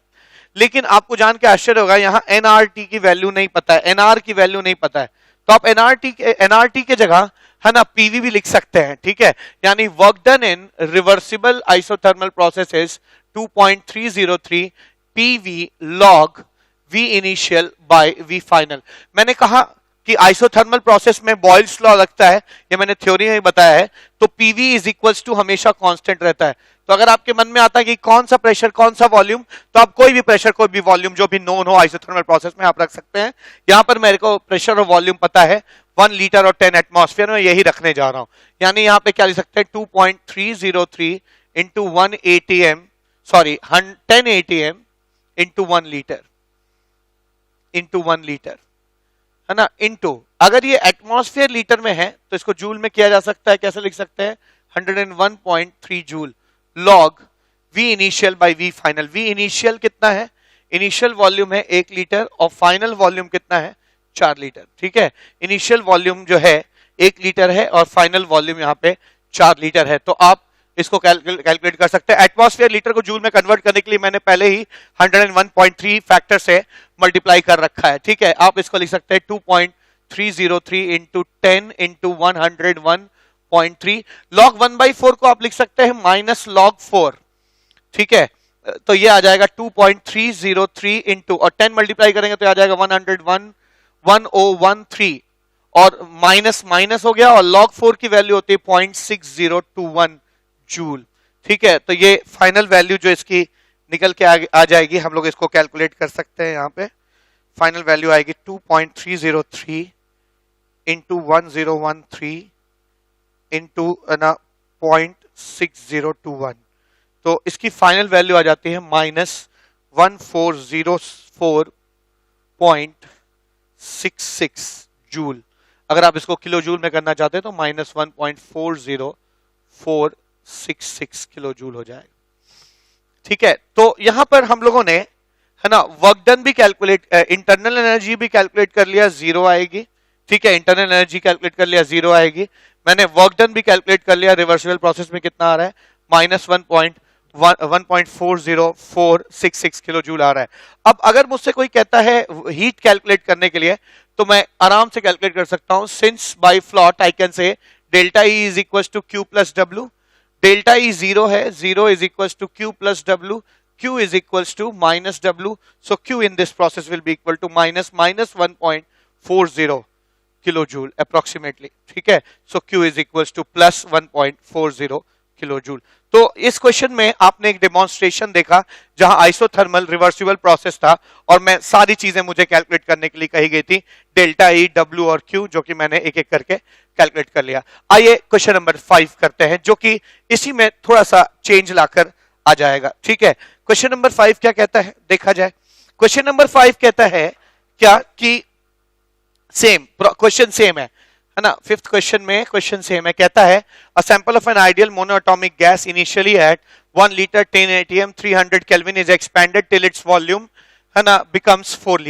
लेकिन आपको जान के आश्चर्य होगा, यहां nRT की वैल्यू नहीं पता है, nR की वैल्यू नहीं पता है, तो आप nRT के जगह है ना PV भी लिख सकते हैं, ठीक है। यानी work done in reversible isothermal processes 2.303 PV log V initial by V final। मैंने कहा कि आइसोथर्मल प्रोसेस में बॉयल्स लॉ लगता है, ये मैंने थ्योरी में बताया है, तो PV इज इक्वल्स टू हमेशा कांस्टेंट रहता है। तो अगर आपके मन में आता है कि कौन सा प्रेशर कौन सा वॉल्यूम, तो आप कोई भी प्रेशर कोई भी वॉल्यूम जो भी नोन हो आइसोथर्मल प्रोसेस में आप रख सकते हैं। यहां पर मेरे को प्रेशर और वॉल्यूम पता है, 1 लीटर और 10 एटमॉस्फेयर में यही रखने जा रहा हूं। यानी यहां पे क्या लिख सकते हैं? 2.303 into 1 ATM, sorry 10 ATM into 1 litre, है ना, इंटू, अगर ये एटमॉस्फेयर लीटर में है तो इसको जूल में किया जा सकता है। कैसे लिख सकते हैं? 101.3 joule log V initial by V final. V initial कितना है? इनिशियल वॉल्यूम है 1 लीटर और फाइनल वॉल्यूम कितना है? 4 लीटर, ठीक है। इनिशियल वॉल्यूम जो है 1 लीटर है और फाइनल वॉल्यूम यहाँ पे 4 लीटर है। तो आप इसको कैलकुलेट कर सकते हैं। एटमॉस्फेयर लीटर को जूल में कन्वर्ट करने के लिए मैंने पहले ही 101.3 फैक्टर से मल्टीप्लाई कर रखा है, ठीक है। आप इसको लिख सकते हैं 2.303 इंटू 10 इंटू 101.3। log 1/4 को आप लिख सकते हैं माइनस log 4, ठीक है। तो ये आ जाएगा 2.303 इंटू, और 10 मल्टीप्लाई करेंगे तो आ जाएगा 1013 और माइनस माइनस हो गया, और log 4 की वैल्यू होती है 0.6021 जूल, ठीक है। तो ये फाइनल वैल्यू जो इसकी निकल के आ जाएगी, हम लोग इसको कैलकुलेट कर सकते हैं। यहाँ पे फाइनल वैल्यू आएगी 2.303 इंटू 1013 इंटू 0.6021, तो इसकी फाइनल वैल्यू आ जाती है -1404.66 जूल। अगर आप इसको किलो जूल में करना चाहते हैं तो -1.40466 किलो जूल हो जाएगा, ठीक है। तो यहां पर हम लोगों ने, है ना, वर्क डन भी कैलकुलेट, इंटरनल एनर्जी भी कैलकुलेट कर लिया, 0 आएगी, ठीक है। इंटरनल एनर्जी कैलकुलेट कर लिया, 0 आएगी। मैंने वर्क डन भी कैलकुलेट कर लिया, रिवर्सिबल प्रोसेस में कितना आ रहा है, -1.40466 किलो जूल आ रहा है। अब अगर मुझसे कोई कहता है हीट कैलकुलेट करने के लिए, तो मैं आराम से कैलकुलेट कर सकता हूं। Since by float I can say delta E is equal to Q plus W. Delta E 0 है, 0 is equal to Q plus W, Q is equals to minus W. So Q in this process will be equal to minus 1.40 kilojoule approximately. ठीक है, so Q is equals to plus 1.40 kilojoule. तो इस question में आपने एक demonstration देखा जहां isothermal reversible process था, और मैं सारी चीजें मुझे कैलकुलेट करने के लिए कही गई थी, डेल्टा ई, डब्ल्यू और क्यू, जो कि मैंने एक एक करके कैलकुलेट कर लिया। आइए क्वेश्चन नंबर 5 करते हैं, जो कि इसी में थोड़ा सा चेंज लाकर आ जाएगा, ठीक है। क्वेश्चन नंबर 5 क्या कहता है, देखा जाए। क्वेश्चन नंबर 5 कहता है क्या कि सेम क्वेश्चन सेम है ना। 5th क्वेश्चन में क्वेश्चन सेम है, कहता है a sample of an ideal monoatomic gas initially at 1 litre 10 atm 300 kelvin is expanded till its volume, है ना, बिकम्स 4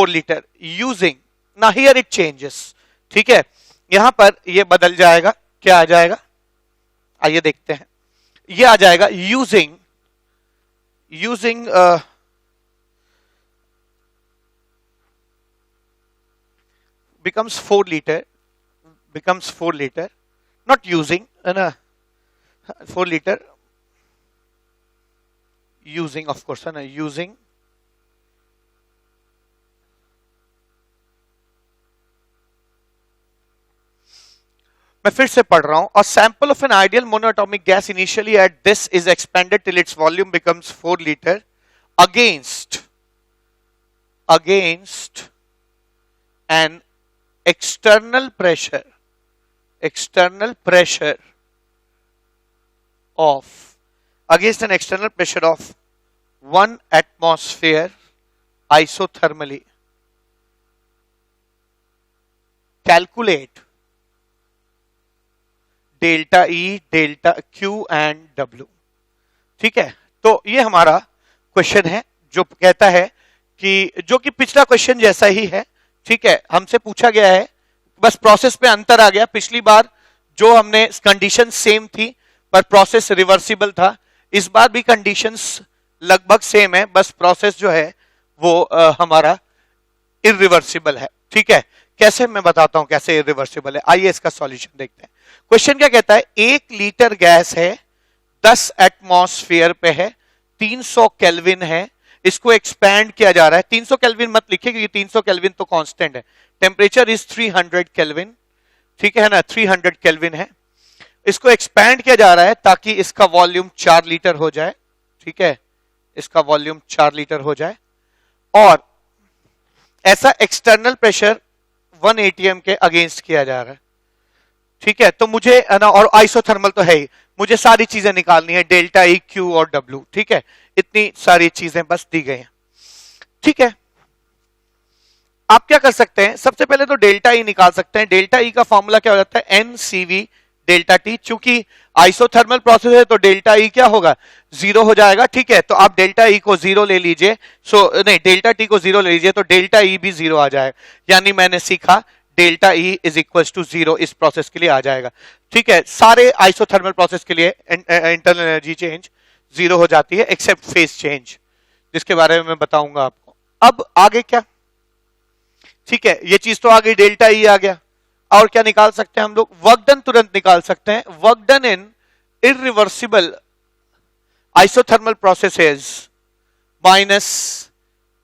लीटर यूजिंग, ना हियर इट चेंजेस, ठीक है। यहां पर ये बदल जाएगा, क्या आ जाएगा, आइए देखते हैं। ये आ जाएगा using becomes 4 liter, not using, है ना, 4 liter using, of course, है ना, using मैं फिर से पढ़ रहा हूं। अ sample of an ideal monoatomic gas initially at this is expanded till its volume becomes 4 litre against an external pressure of 1 atmosphere isothermally. Calculate delta E, delta Q and W, ठीक है। तो ये हमारा क्वेश्चन है जो कहता है कि, जो कि पिछला क्वेश्चन जैसा ही है, ठीक है। हमसे पूछा गया है, बस प्रोसेस पे अंतर आ गया। पिछली बार जो हमने कंडीशन सेम थी पर प्रोसेस रिवर्सिबल था, इस बार भी कंडीशंस लगभग सेम है, बस प्रोसेस जो है वो हमारा इरिवर्सिबल है, ठीक है। कैसे, मैं बताता हूं कैसे इरिवर्सिबल है। आइए इसका सॉल्यूशन देखते हैं। क्वेश्चन क्या कहता है, 1 लीटर गैस है, 10 एटमॉस्फेयर पे है, 300 केल्विन है, इसको एक्सपैंड किया जा रहा है। 300 केल्विन मत लिखिए क्योंकि 300 केल्विन तो कांस्टेंट है। टेम्परेचर इज 300 केल्विन, ठीक है ना, 300 केल्विन है। इसको एक्सपैंड किया जा रहा है ताकि इसका वॉल्यूम 4 लीटर हो जाए, ठीक है, इसका वॉल्यूम 4 लीटर हो जाए। और ऐसा एक्सटर्नल प्रेशर 1 atm के अगेंस्ट किया जा रहा है, ठीक है। तो मुझे, है ना, और आइसोथर्मल तो है ही, मुझे सारी चीजें निकालनी है, डेल्टा ई, क्यू और डब्ल्यू, ठीक है। इतनी सारी चीजें बस दी गई हैं, ठीक है। आप क्या कर सकते हैं, सबसे पहले तो डेल्टा ई निकाल सकते हैं। डेल्टा ई का फॉर्मूला क्या हो जाता है, NCV डेल्टा टी। चूंकि आइसोथर्मल प्रोसेस है तो डेल्टा ई क्या होगा, 0 हो जाएगा, ठीक है। तो आप डेल्टा ई को 0 ले लीजिए, नहीं, डेल्टा टी को 0 ले लीजिए तो डेल्टा ई भी 0 आ जाएगा। यानी मैंने सीखा delta E is equal to 0 इस प्रोसेस के लिए आ जाएगा। ठीक है, सारे आइसोथर्मल प्रोसेस के लिए इंटरनल एनर्जी चेंज 0 हो जाती है एक्सेप्ट फेज चेंज, जिसके बारे में मैं बताऊंगा आपको। अब आगे क्या, ठीक है, ये चीज तो आ गई, डेल्टा ई आ गया। और क्या निकाल सकते हैं हम लोग, वर्क डन तुरंत निकाल सकते हैं। Work done in irreversible isothermal processes minus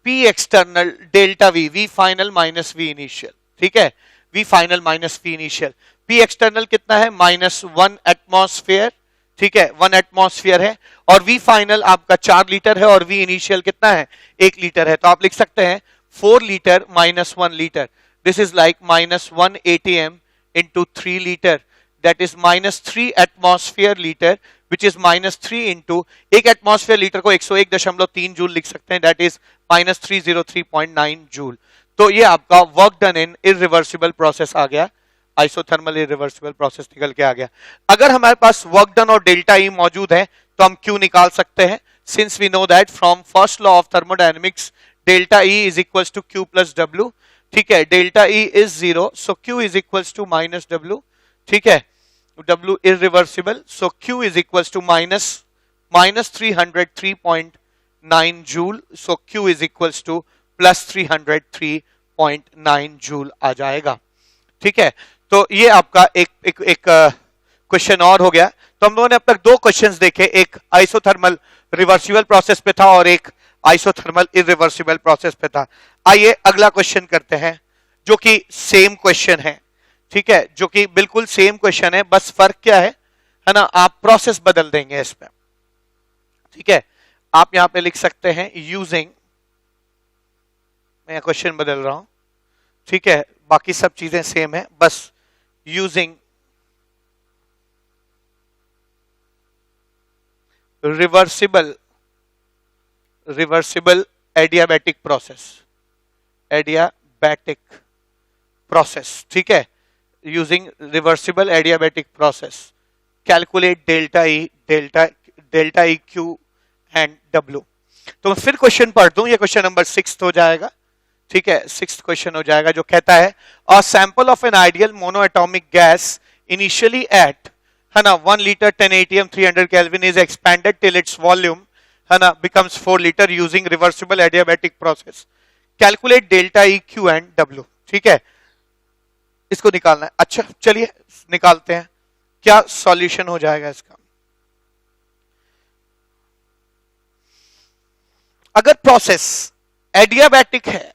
P external delta V, V final minus V initial. ठीक है, V final minus V initial. P external कितना है, -1 एटमॉस्फेयर। ठीक है, 1 एटमॉस्फेयर है, और वी फाइनल आपका 4 लीटर है, और वी इनिशियल कितना है, 1 लीटर है। तो आप लिख सकते हैं 4 litre minus 1 litre, this is like -1 ATM into 3 litre, that is -3 atmosphere litre, which is -3 into, एक एटमॉस्फेयर लीटर को 101.3 जूल लिख सकते हैं, दैट इज -303.9 जूल। तो ये आपका work done in irreversible process आ गया, आइसोथर्मल इरिवर्सिबल प्रोसेस निकल के आ गया। अगर हमारे पास वर्क डन और डेल्टा ई मौजूद है तो हम क्यू निकाल सकते हैं, since we know that from first law of thermodynamics delta E is equal to Q plus W. ठीक है, delta E is 0, so Q is equal to minus W. ठीक है, W irreversible, so Q is equal to minus 303.9 joule, so Q is equal to plus 303.9 joule आ जाएगा। ठीक है, तो ये आपका एक क्वेश्चन और हो गया। तो हम लोगों ने अब तक 2 क्वेश्चंस देखे, एक आइसोथर्मल रिवर्सिबल प्रोसेस पे था और एक आइसोथर्मल इरिवर्सिबल प्रोसेस पे था। आइए अगला क्वेश्चन करते हैं, जो कि सेम क्वेश्चन है। ठीक है, जो कि बिल्कुल सेम क्वेश्चन है, बस फर्क क्या है ना, आप प्रोसेस बदल देंगे इसमें। ठीक है, आप यहां पे लिख सकते हैं यूजिंग, मैं क्वेश्चन बदल रहा हूं। ठीक है, बाकी सब चीजें सेम है, बस यूजिंग रिवर्सिबल एडियाबैटिक प्रोसेस। ठीक है, using reversible adiabatic process calculate delta E Q and W. तो मैं फिर क्वेश्चन पढ़ दूं, ये क्वेश्चन नंबर 6 हो जाएगा। ठीक है, 6th क्वेश्चन हो जाएगा, जो कहता है a sample of an ideal monoatomic gas initially at, है ना, 1 litre 10 ATM 300 kelvin is expanded till its volume, है ना, becomes 4 litre using reversible adiabatic process, calculate delta E Q and W. ठीक है, इसको निकालना है। अच्छा चलिए निकालते हैं, क्या सॉल्यूशन हो जाएगा इसका। अगर प्रोसेस एडियाबैटिक है,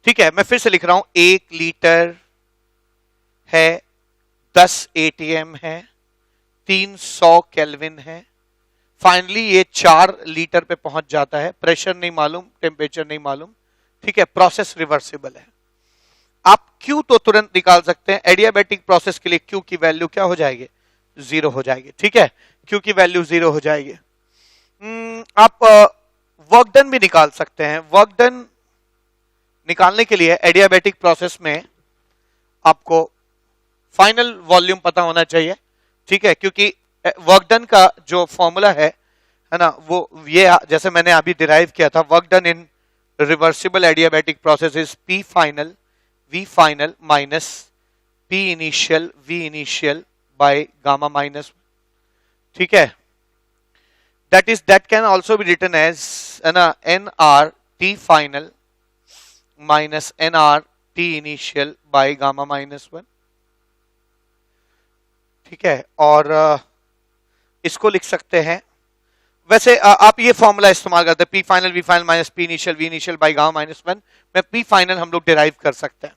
ठीक है, मैं फिर से लिख रहा हूं, 1 लीटर है, 10 ATM है, 300 केल्विन है, फाइनली ये 4 लीटर पे पहुंच जाता है, प्रेशर नहीं मालूम, टेम्परेचर नहीं मालूम। ठीक है, प्रोसेस रिवर्सिबल है। आप Q तो तुरंत निकाल सकते हैं, एडियाबैटिक प्रोसेस के लिए Q की वैल्यू क्या हो जाएगी, 0 हो जाएगी। ठीक है, Q की वैल्यू 0 हो जाएगी। आप वर्क डन भी निकाल सकते हैं। वर्क डन निकालने के लिए एडियाबैटिक प्रोसेस में आपको फाइनल वॉल्यूम पता होना चाहिए। ठीक है, क्योंकि वर्क डन का जो फॉर्मूला है ना, वो ये जैसे मैंने अभी डिराइव किया था, work done in reversible adiabatic process is P final V final minus P initial V initial by gamma minus। ठीक है, that can also be written as NR T final minus NR T initial by gamma minus 1। ठीक है, और इसको लिख सकते हैं, वैसे आप ये फॉर्मूला इस्तेमाल करते हैं, P final V final minus P initial V initial by gamma minus 1 में P फाइनल हम लोग डिराइव कर सकते हैं।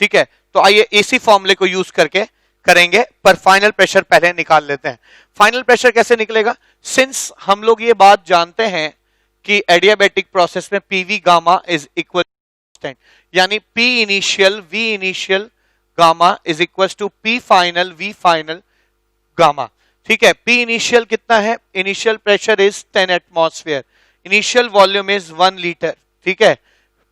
ठीक है, तो आइए इसी फॉर्मूले को यूज करके करेंगे, पर फाइनल प्रेशर पहले निकाल लेते हैं। फाइनल प्रेशर कैसे निकलेगा, सिंस हम लोग ये बात जानते हैं कि एडियाबैटिक प्रोसेस में PV गामा इज इक्वल, यानी P initial V initial gamma is equal to P final V final gamma. ठीक है, P इनिशियल कितना है, initial pressure is 10 atmosphere, initial volume is 1 litre. ठीक है,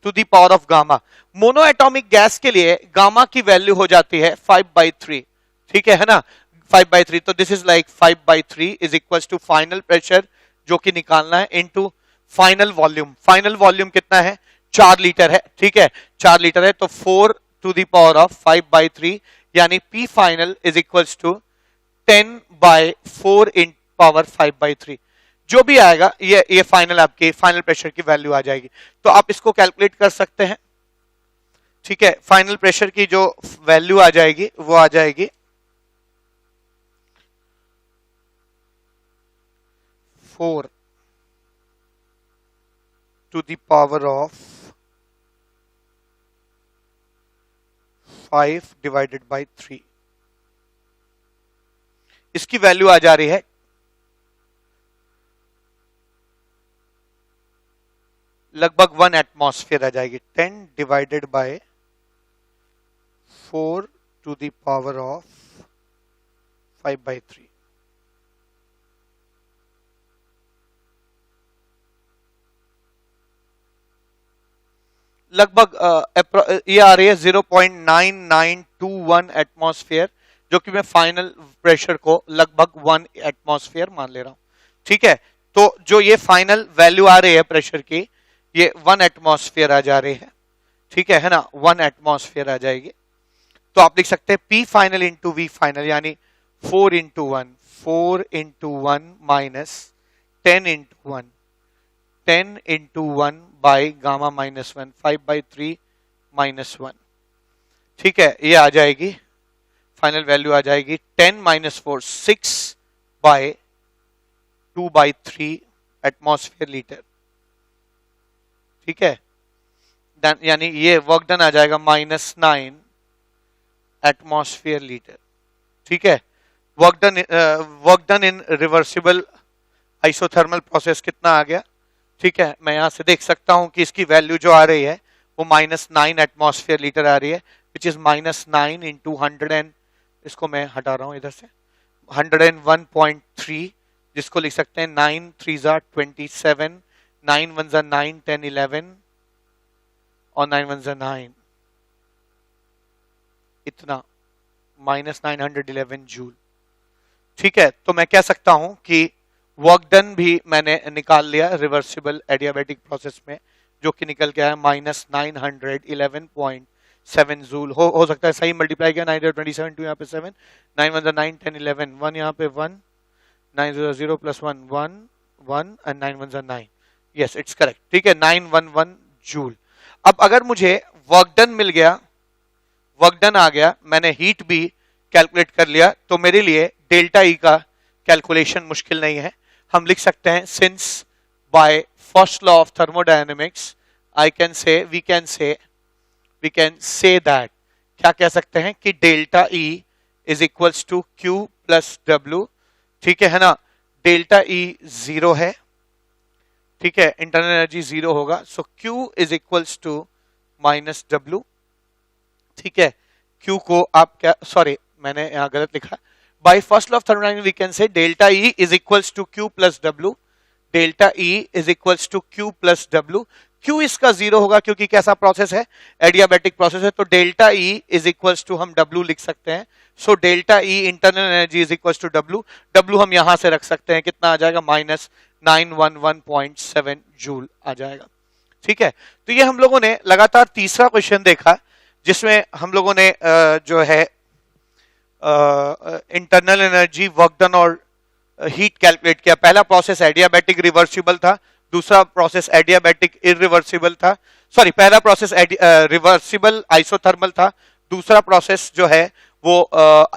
to the power of gamma. Monoatomic gas के लिए गामा की वैल्यू हो जाती है 5/3। ठीक है ना, 5/3, तो this is like 5/3 is equal to final pressure जो कि निकालना है into final volume. Final volume कितना है, 4 लीटर है। ठीक है, 4 लीटर है, तो 4 टू द पावर ऑफ 5/3 यानी P final is equals to 10/4 in power 5/3। जो भी आएगा ये फाइनल आपके फाइनल प्रेशर की वैल्यू आ जाएगी। तो आप इसको कैलकुलेट कर सकते हैं। ठीक है, फाइनल प्रेशर की जो वैल्यू आ जाएगी वो आ जाएगी 4 to the power of 5 divided by 3। इसकी वैल्यू आ जा रही है लगभग 1 एटमॉस्फेयर आ जाएगी। 10 divided by 4 to the power of 5/3। लगभग ये आ रही है 0.9921 एटमॉस्फेयर, जो कि मैं फाइनल प्रेशर को लगभग 1 एटमॉस्फेयर मान ले रहा हूं। ठीक है, तो जो ये फाइनल वैल्यू आ रही है प्रेशर की, ये 1 एटमॉस्फेयर आ जा रही है। ठीक है ना, 1 एटमॉस्फेयर आ जाएगी। तो आप लिख सकते हैं P final into V final यानी 4 into 1 minus 10 into 1 10 into 1 by gamma minus 1 5/3 minus 1। ठीक है, ये आ जाएगी फाइनल वैल्यू आ जाएगी 10 माइनस 4 6/2/3 एटमॉस्फेयर लीटर। ठीक है, यानी ये वर्क डन आ जाएगा -9 एटमॉस्फेयर लीटर। ठीक है, work done in reversible isothermal process कितना आ गया। ठीक है, मैं यहां से देख सकता हूं कि इसकी वैल्यू जो आ रही है वो -9 एटमॉस्फेयर लीटर आ रही है, विच इज -9 इंटू 100 इसको मैं हटा रहा हूं इधर से 101.3, जिसको लिख सकते हैं 9 3 27 9 1 9 10 11 और 9 1 9, इतना -911 जूल। ठीक है, तो मैं कह सकता हूं कि वर्क डन भी मैंने निकाल लिया रिवर्सिबल एडियाबैटिक प्रोसेस में, जो कि निकल के आया -911.7 जूल। हो सकता है सही मल्टीप्लाई किया 927 2 यहाँ पे 7 9 1 9 10 11 1 यहाँ पे 1 9 0 0 + 1 1 1 एंड 9 1 9। Yes, it's correct. ठीक है, 911 जूल। अब अगर मुझे वर्क डन मिल गया, वर्क डन आ गया, मैंने हीट भी कैलकुलेट कर लिया, तो मेरे लिए डेल्टा ई का कैलकुलेशन मुश्किल नहीं है। हम लिख सकते हैं since by first law of thermodynamics we can say that, क्या कह सकते हैं कि delta E is equals to Q plus W. ठीक है ना, डेल्टा ई 0 है। ठीक है, इंटरनल एनर्जी 0 होगा, so Q is equals to minus W. ठीक है, क्यू को आप क्या, सॉरी मैंने यहां गलत लिखा, by first law of thermodynamics we can say delta E is equals to Q plus W. Delta E is equals to Q plus W. Q इसका 0 होगा क्योंकि कैसा प्रोसेस है, एडियाबैटिक प्रोसेस है, तो delta E is equals to हम W लिख सकते हैं। So delta E internal energy is equals to W. W हम यहां से रख सकते हैं, कितना आ जाएगा -911.7 जूल आ जाएगा। ठीक है, तो ये हम लोगों ने लगातार तीसरा क्वेश्चन देखा, जिसमें हम लोगों ने जो है इंटरनल एनर्जी, वर्क डन और हीट कैलकुलेट किया। पहला प्रोसेस एडियाबैटिक रिवर्सिबल था, दूसरा प्रोसेस एडियाबैटिक इरिवर्सिबल था, सॉरी पहला प्रोसेस रिवर्सिबल आइसोथर्मल था, दूसरा प्रोसेस जो है वो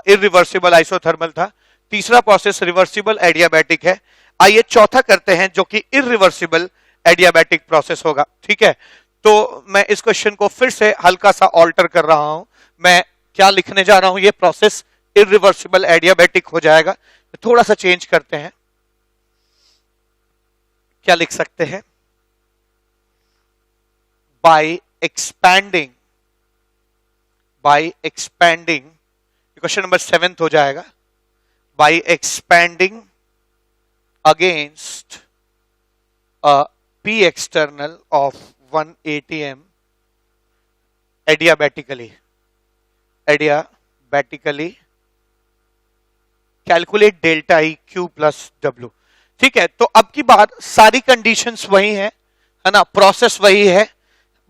इरिवर्सिबल आइसोथर्मल था, तीसरा प्रोसेस रिवर्सिबल एडियाबैटिक है। आइए चौथा करते हैं, जो कि इरिवर्सिबल एडियाबैटिक प्रोसेस होगा। ठीक है, तो मैं इस क्वेश्चन को फिर से हल्का सा ऑल्टर कर रहा हूं। मैं क्या लिखने जा रहा हूं, ये प्रोसेस इरिवर्सिबल एडियाबैटिक हो जाएगा। थोड़ा सा चेंज करते हैं, क्या लिख सकते हैं, बाय एक्सपैंडिंग क्वेश्चन नंबर 7 हो जाएगा, by expanding against P external of 1 atm adiabatically calculate delta E Q plus W। ठीक है, तो अब की बात, सारी कंडीशंस वही है ना, प्रोसेस वही है,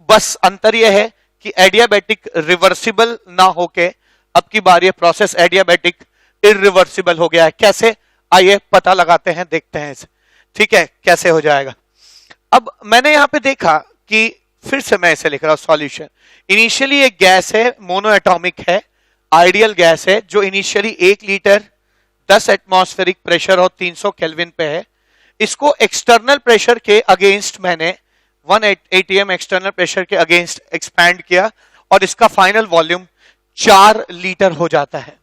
बस अंतर यह है कि एडियाबैटिक रिवर्सिबल ना होके अब की बार ये प्रोसेस एडियाबैटिक इरिवर्सिबल हो गया है। कैसे, आइए पता लगाते हैं, देखते हैं इसे। ठीक है, कैसे हो जाएगा। अब मैंने यहां पे देखा कि फिर से मैं इसे लिख रहा हूं सॉल्यूशन। इनिशियली एक गैस है, मोनो एटॉमिक है, आइडियल गैस है, जो इनिशियली 1 लीटर 10 एटमॉस्फेरिक प्रेशर और 300 केल्विन पे है। इसको एक्सटर्नल प्रेशर के अगेंस्ट मैंने 1 atm एक्सटर्नल प्रेशर के अगेंस्ट एक्सपैंड किया और इसका फाइनल वॉल्यूम 4 लीटर हो जाता है।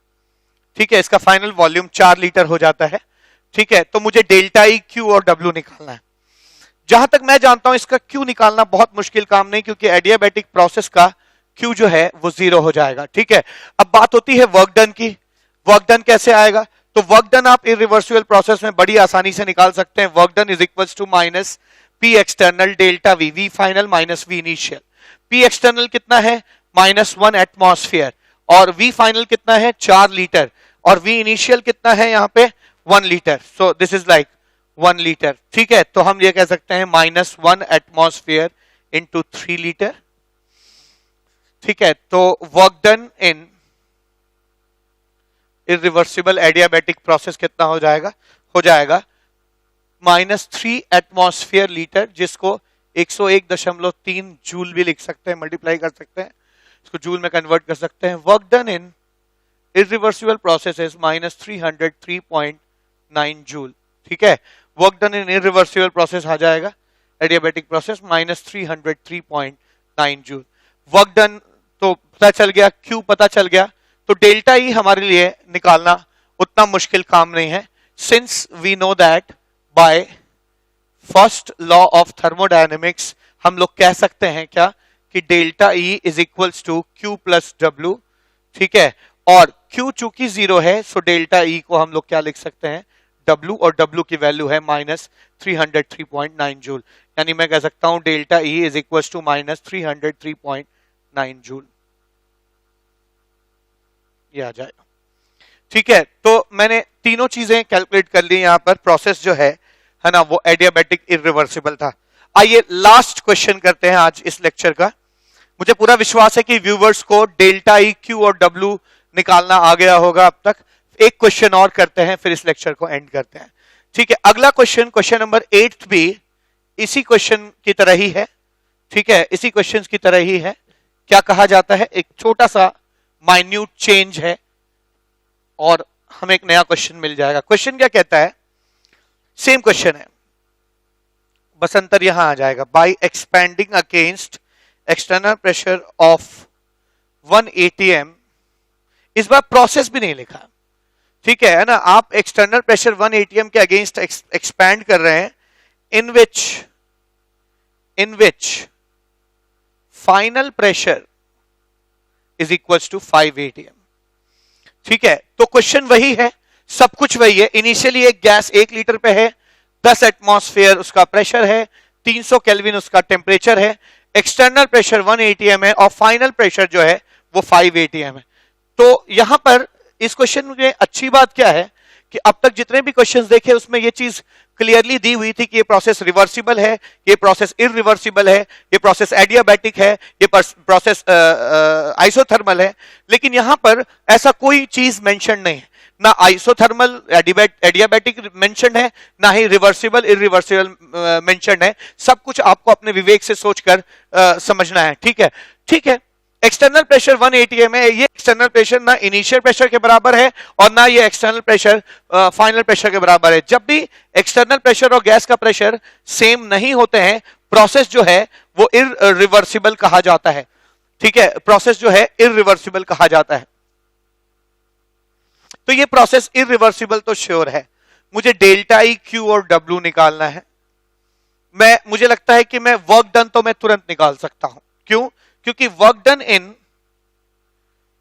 ठीक है, इसका फाइनल वॉल्यूम 4 लीटर हो जाता है। ठीक है, तो मुझे डेल्टा ई, क्यू और डब्ल्यू निकालना है। जहां तक मैं जानता हूं इसका क्यू निकालना बहुत मुश्किल काम नहीं, क्योंकि एडियाबैटिक प्रोसेस का क्यू जो है वो 0 हो जाएगा। ठीक है, अब बात होती है वर्क डन की। वर्क डन कैसे आएगा? तो वर्क डन आप इरिवर्सिबल प्रोसेस में बड़ी आसानी से निकाल सकते हैं। Work done is equals to minus P external delta V, V final minus V initial. P external कितना है? -1 एटमॉस्फेयर, और वी फाइनल कितना है? 4 लीटर, और वी इनिशियल कितना है यहाँ पे? 1 litre. So this is like 1 litre. ठीक है, तो हम ये कह सकते हैं -1 एटमॉस्फेयर इंटू 3 लीटर। ठीक है, तो work done in irreversible adiabatic process कितना हो जाएगा? हो जाएगा -3 एटमॉस्फेयर लीटर, जिसको 101.3 जूल भी लिख सकते हैं, मल्टीप्लाई कर सकते हैं, इसको जूल में कन्वर्ट कर सकते हैं। Work done in irreversible process is -303.9 joule. ठीक है, work done in irreversible process आ जाएगा adiabatic process -303.9 joule. Work done तो पता चल गया, क्यू पता चल गया, तो डेल्टा ई हमारे लिए निकालना उतना मुश्किल काम नहीं है, since we know that by first law of thermodynamics हम लोग कह सकते हैं क्या कि delta E is equals to Q plus W. ठीक है, और क्यू चूंकि 0 है, सो डेल्टा ई को हम लोग क्या लिख सकते हैं? डब्ल्यू, और डब्ल्यू की वैल्यू है -303.9 जूल। यानी मैं कह सकता हूं delta E is equals to -303.9 joule. ये आ जाएगा। ठीक है, तो मैंने तीनों चीजें कैलकुलेट कर ली यहां पर। प्रोसेस जो है ना, वो एडियाबैटिक इरिवर्सिबल था। आइए लास्ट क्वेश्चन करते हैं आज इस लेक्चर का। मुझे पूरा विश्वास है कि व्यूवर्स को डेल्टा ई, क्यू और डब्ल्यू निकालना आ गया होगा अब तक। एक क्वेश्चन और करते हैं, फिर इस लेक्चर को एंड करते हैं। ठीक है, अगला क्वेश्चन, क्वेश्चन नंबर 8 भी इसी क्वेश्चन की तरह ही है। ठीक है, इसी क्वेश्चन की तरह ही है। क्या कहा जाता है? एक छोटा सा माइन्यूट चेंज है और हमें एक नया क्वेश्चन मिल जाएगा। क्वेश्चन क्या कहता है? सेम क्वेश्चन है, बस अंतर यहां आ जाएगा। By expanding against external pressure of 1 atm, इस बार प्रोसेस भी नहीं लिखा। ठीक है ना, आप एक्सटर्नल प्रेशर 1 atm के अगेंस्ट एक्सपैंड कर रहे हैं, in which final pressure is equals to 5 atm। ठीक है, तो क्वेश्चन वही है, सब कुछ वही है। इनिशियली एक गैस 1 लीटर पे है, 10 एटमॉस्फेयर उसका प्रेशर है, 300 केल्विन उसका टेम्परेचर है, एक्सटर्नल प्रेशर 1 atm है, और फाइनल प्रेशर जो है वो 5 atm है। तो यहां पर इस क्वेश्चन में अच्छी बात क्या है कि अब तक जितने भी क्वेश्चंस देखे उसमें ये चीज क्लियरली दी हुई थी कि ये प्रोसेस रिवर्सिबल है, ये प्रोसेस इरिवर्सिबल है, ये प्रोसेस एडियाबैटिक है, ये प्रोसेस आइसोथर्मल है। लेकिन यहां पर ऐसा कोई चीज मेंशन नहीं है, ना आइसोथर्मल एडियाबैटिक मेंशन है, ना ही रिवर्सिबल इरिवर्सिबल मेंशन है। सब कुछ आपको अपने विवेक से सोचकर समझना है। ठीक है, ठीक है। एक्सटर्नल प्रेशर 1 atm है, ये एक्सटर्नल प्रेशर ना इनिशियल प्रेशर के बराबर है और ना ये एक्सटर्नल प्रेशर फाइनल प्रेशर के बराबर है। जब भी एक्सटर्नल प्रेशर और गैस का प्रेशर सेम नहीं होते हैं, प्रोसेस जो है वो इरिवर्सिबल कहा जाता है। ठीक है, प्रोसेस जो है इरिवर्सिबल कहा जाता है। तो ये प्रोसेस इरिवर्सिबल तो श्योर है। मुझे डेल्टा ई, क्यू और डब्ल्यू निकालना है। मुझे लगता है कि मैं वर्क डन तो मैं तुरंत निकाल सकता हूं। क्यों? क्योंकि work done in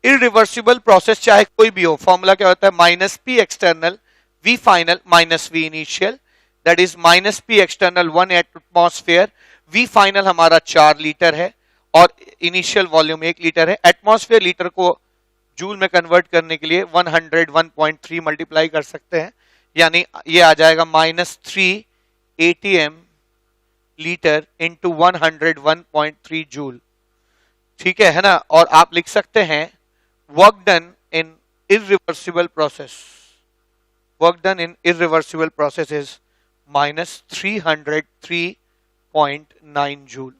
irreversible process चाहे कोई भी हो, फॉर्मूला क्या होता है? -P external V final minus V initial, that is -P external 1 atmosphere, V final हमारा 4 लीटर है और इनिशियल वॉल्यूम 1 लीटर है। एटमॉस्फेयर लीटर को जूल में कन्वर्ट करने के लिए 101.3 मल्टीप्लाई कर सकते हैं, यानी ये आ जाएगा -3 atm लीटर इंटू 101.3 जूल। ठीक है ना, और आप लिख सकते हैं work done in irreversible process, work done in irreversible process is -303.9 joule.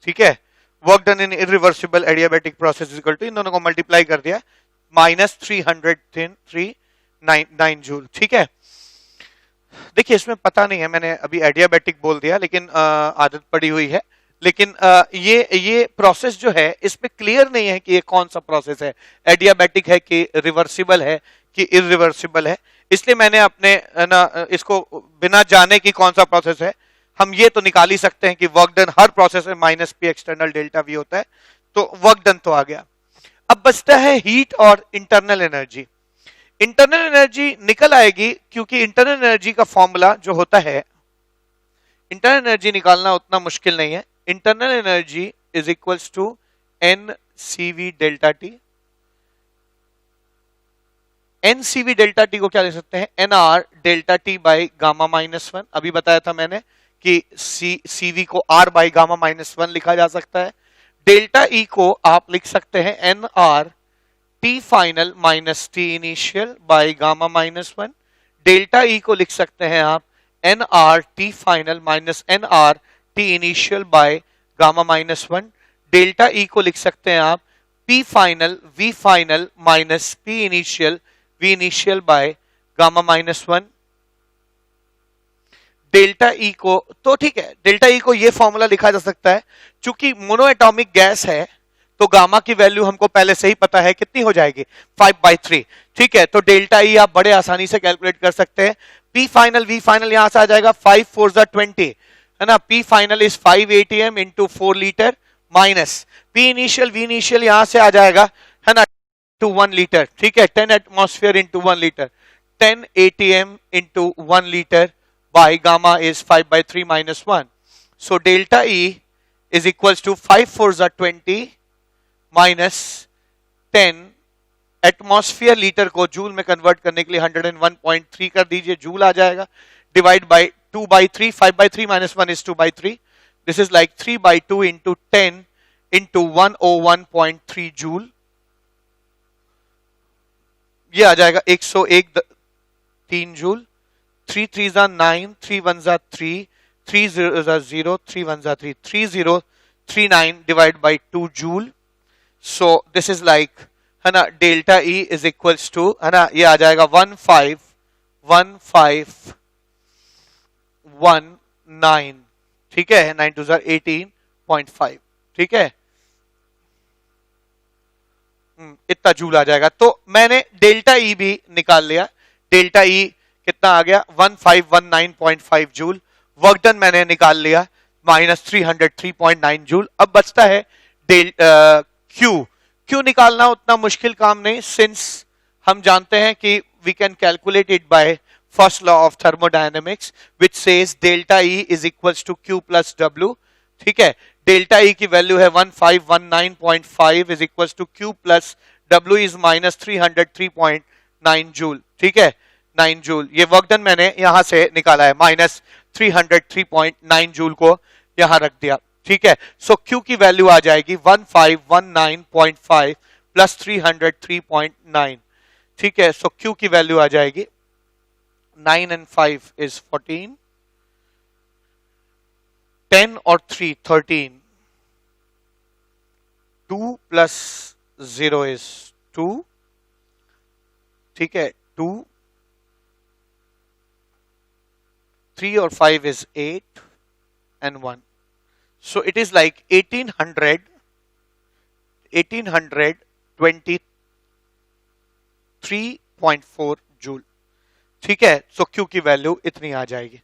ठीक है, work done in irreversible adiabatic process is equal to, इन दोनों को मल्टीप्लाई कर दिया, -303.9 जूल। ठीक है, देखिए इसमें पता नहीं है, मैंने अभी एडियाबैटिक बोल दिया, लेकिन आदत पड़ी हुई है। लेकिन ये प्रोसेस जो है इसमें क्लियर नहीं है कि ये कौन सा प्रोसेस है, एडियाबैटिक है कि रिवर्सिबल है कि इरिवर्सिबल है। इसलिए मैंने अपने ना इसको बिना जाने कि कौन सा प्रोसेस है, हम ये तो निकाल ही सकते हैं कि वर्क डन हर प्रोसेस में -P एक्सटर्नल डेल्टा V होता है, तो वर्क डन तो आ गया। अब बचता है हीट और इंटरनल एनर्जी। इंटरनल एनर्जी निकल आएगी, क्योंकि इंटरनल एनर्जी का फॉर्मूला जो होता है, इंटरनल एनर्जी निकालना उतना मुश्किल नहीं है। Internal energy is equals to NCV delta T. NCV delta T को क्या लिख सकते हैं, NR delta T by gamma -1। अभी बताया था मैंने कि CV को R बाई गामा -1 लिखा जा सकता है। डेल्टा E को आप लिख सकते हैं NR T final minus T initial by gamma -1। Delta E को लिख सकते हैं आप NR T final minus NR T initial by gamma -1। Delta E को लिख सकते हैं आप P final V final minus P initial V initial by gamma -1। Delta E को, तो ठीक है, डेल्टा E को ये फॉर्मूला लिखा जा सकता है, चूंकि मोनोएटॉमिक गैस है तो गामा की वैल्यू हमको पहले से ही पता है, कितनी हो जाएगी 5/3। ठीक है, तो डेल्टा E आप बड़े आसानी से कैलकुलेट कर सकते हैं। P फाइनल V फाइनल यहां से आ जाएगा 5 4 20, है ना। P final is 5 ATM into 4 litre minus P initial V initial यहां से आ जाएगा, है ना, टू 1 लीटर। ठीक है, 10 atmosphere into 1 litre, 10 ATM into 1 litre by gamma is 5/3 minus 1. So delta E is equals to 5 4s are 20 minus 10 atmosphere litre को joule में convert करने के लिए 101.3 कर दीजिए, जूल आ जाएगा, divide by 2/3, 5/3 minus 1 is 2/3. This is like 3/2 into 10 into 101.3 joule. ये आ जाएगा 101.3 joule. 3 3s are 9, 3 1s are 3, 3 0s are 0, 3 1s are 3, 3039 divided by 2 joule. So this is like, है ना, delta E is equals to, है ना, ये आ जाएगा 151519। ठीक है, 9 2s are 18.5। ठीक है, इतना जूल आ जाएगा। तो मैंने डेल्टा E भी निकाल लिया। डेल्टा E कितना आ गया, 1519.5 जूल। वर्क डन मैंने निकाल लिया -303.9 जूल। अब बचता है क्यू निकालना उतना मुश्किल काम नहीं, सिंस हम जानते हैं कि we can calculate it by first law of thermodynamics which says delta E is equals to Q plus W। ठीक है, डेल्टा E की वैल्यू है 1519.5 is equals to Q plus W is -303.9 joule. ठीक है, 9 जूल। ये work done मैंने यहां से निकाला है, -303.9 जूल को यहां रख दिया। ठीक है, सो Q की वैल्यू आ जाएगी 1519.5 प्लस 303.9। ठीक है, सो Q की वैल्यू आ जाएगी 9 and 5 is 14, 10 और 3 13, 2 plus 0 is 2। ठीक है, 2, 3 और 5 is 8 and 1. So it is like 1823.4 joule. ठीक है, सो Q की वैल्यू इतनी आ जाएगी।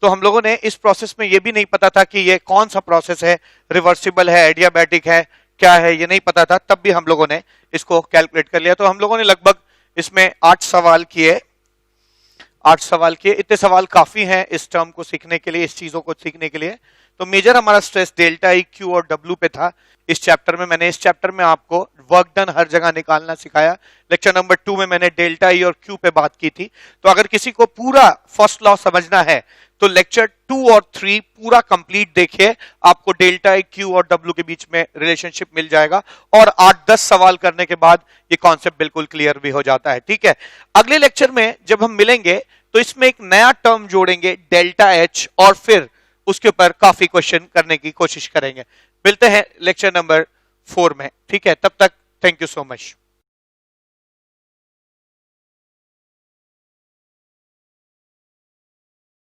तो हम लोगों ने इस प्रोसेस में ये भी नहीं पता था कि ये कौन सा प्रोसेस है, रिवर्सिबल है, एडियाबैटिक है, क्या है, ये नहीं पता था, तब भी हम लोगों ने इसको कैलकुलेट कर लिया। तो हम लोगों ने लगभग इसमें 8 सवाल किए। 8 सवाल किए, इतने सवाल काफी हैं इस टर्म को सीखने के लिए, इस चीजों को सीखने के लिए। तो मेजर हमारा स्ट्रेस डेल्टा ई, क्यू और डब्ल्यू पे था इस चैप्टर में। मैंने इस चैप्टर में आपको वर्क डन हर जगह निकालना सिखाया। लेक्चर नंबर 2 में मैंने डेल्टा ई और क्यू पे बात की थी। तो अगर किसी को पूरा फर्स्ट लॉ समझना है तो लेक्चर 2 और 3 पूरा कंप्लीट देखिए, आपको डेल्टा ई, क्यू और डब्ल्यू के बीच में रिलेशनशिप मिल जाएगा और 8-10 सवाल करने के बाद ये कॉन्सेप्ट बिल्कुल क्लियर भी हो जाता है। ठीक है, अगले लेक्चर में जब हम मिलेंगे तो इसमें एक नया टर्म जोड़ेंगे डेल्टा एच, और फिर उसके ऊपर काफी क्वेश्चन करने की कोशिश करेंगे। मिलते हैं लेक्चर नंबर 4 में। ठीक है, तब तक थैंक यू सो मच।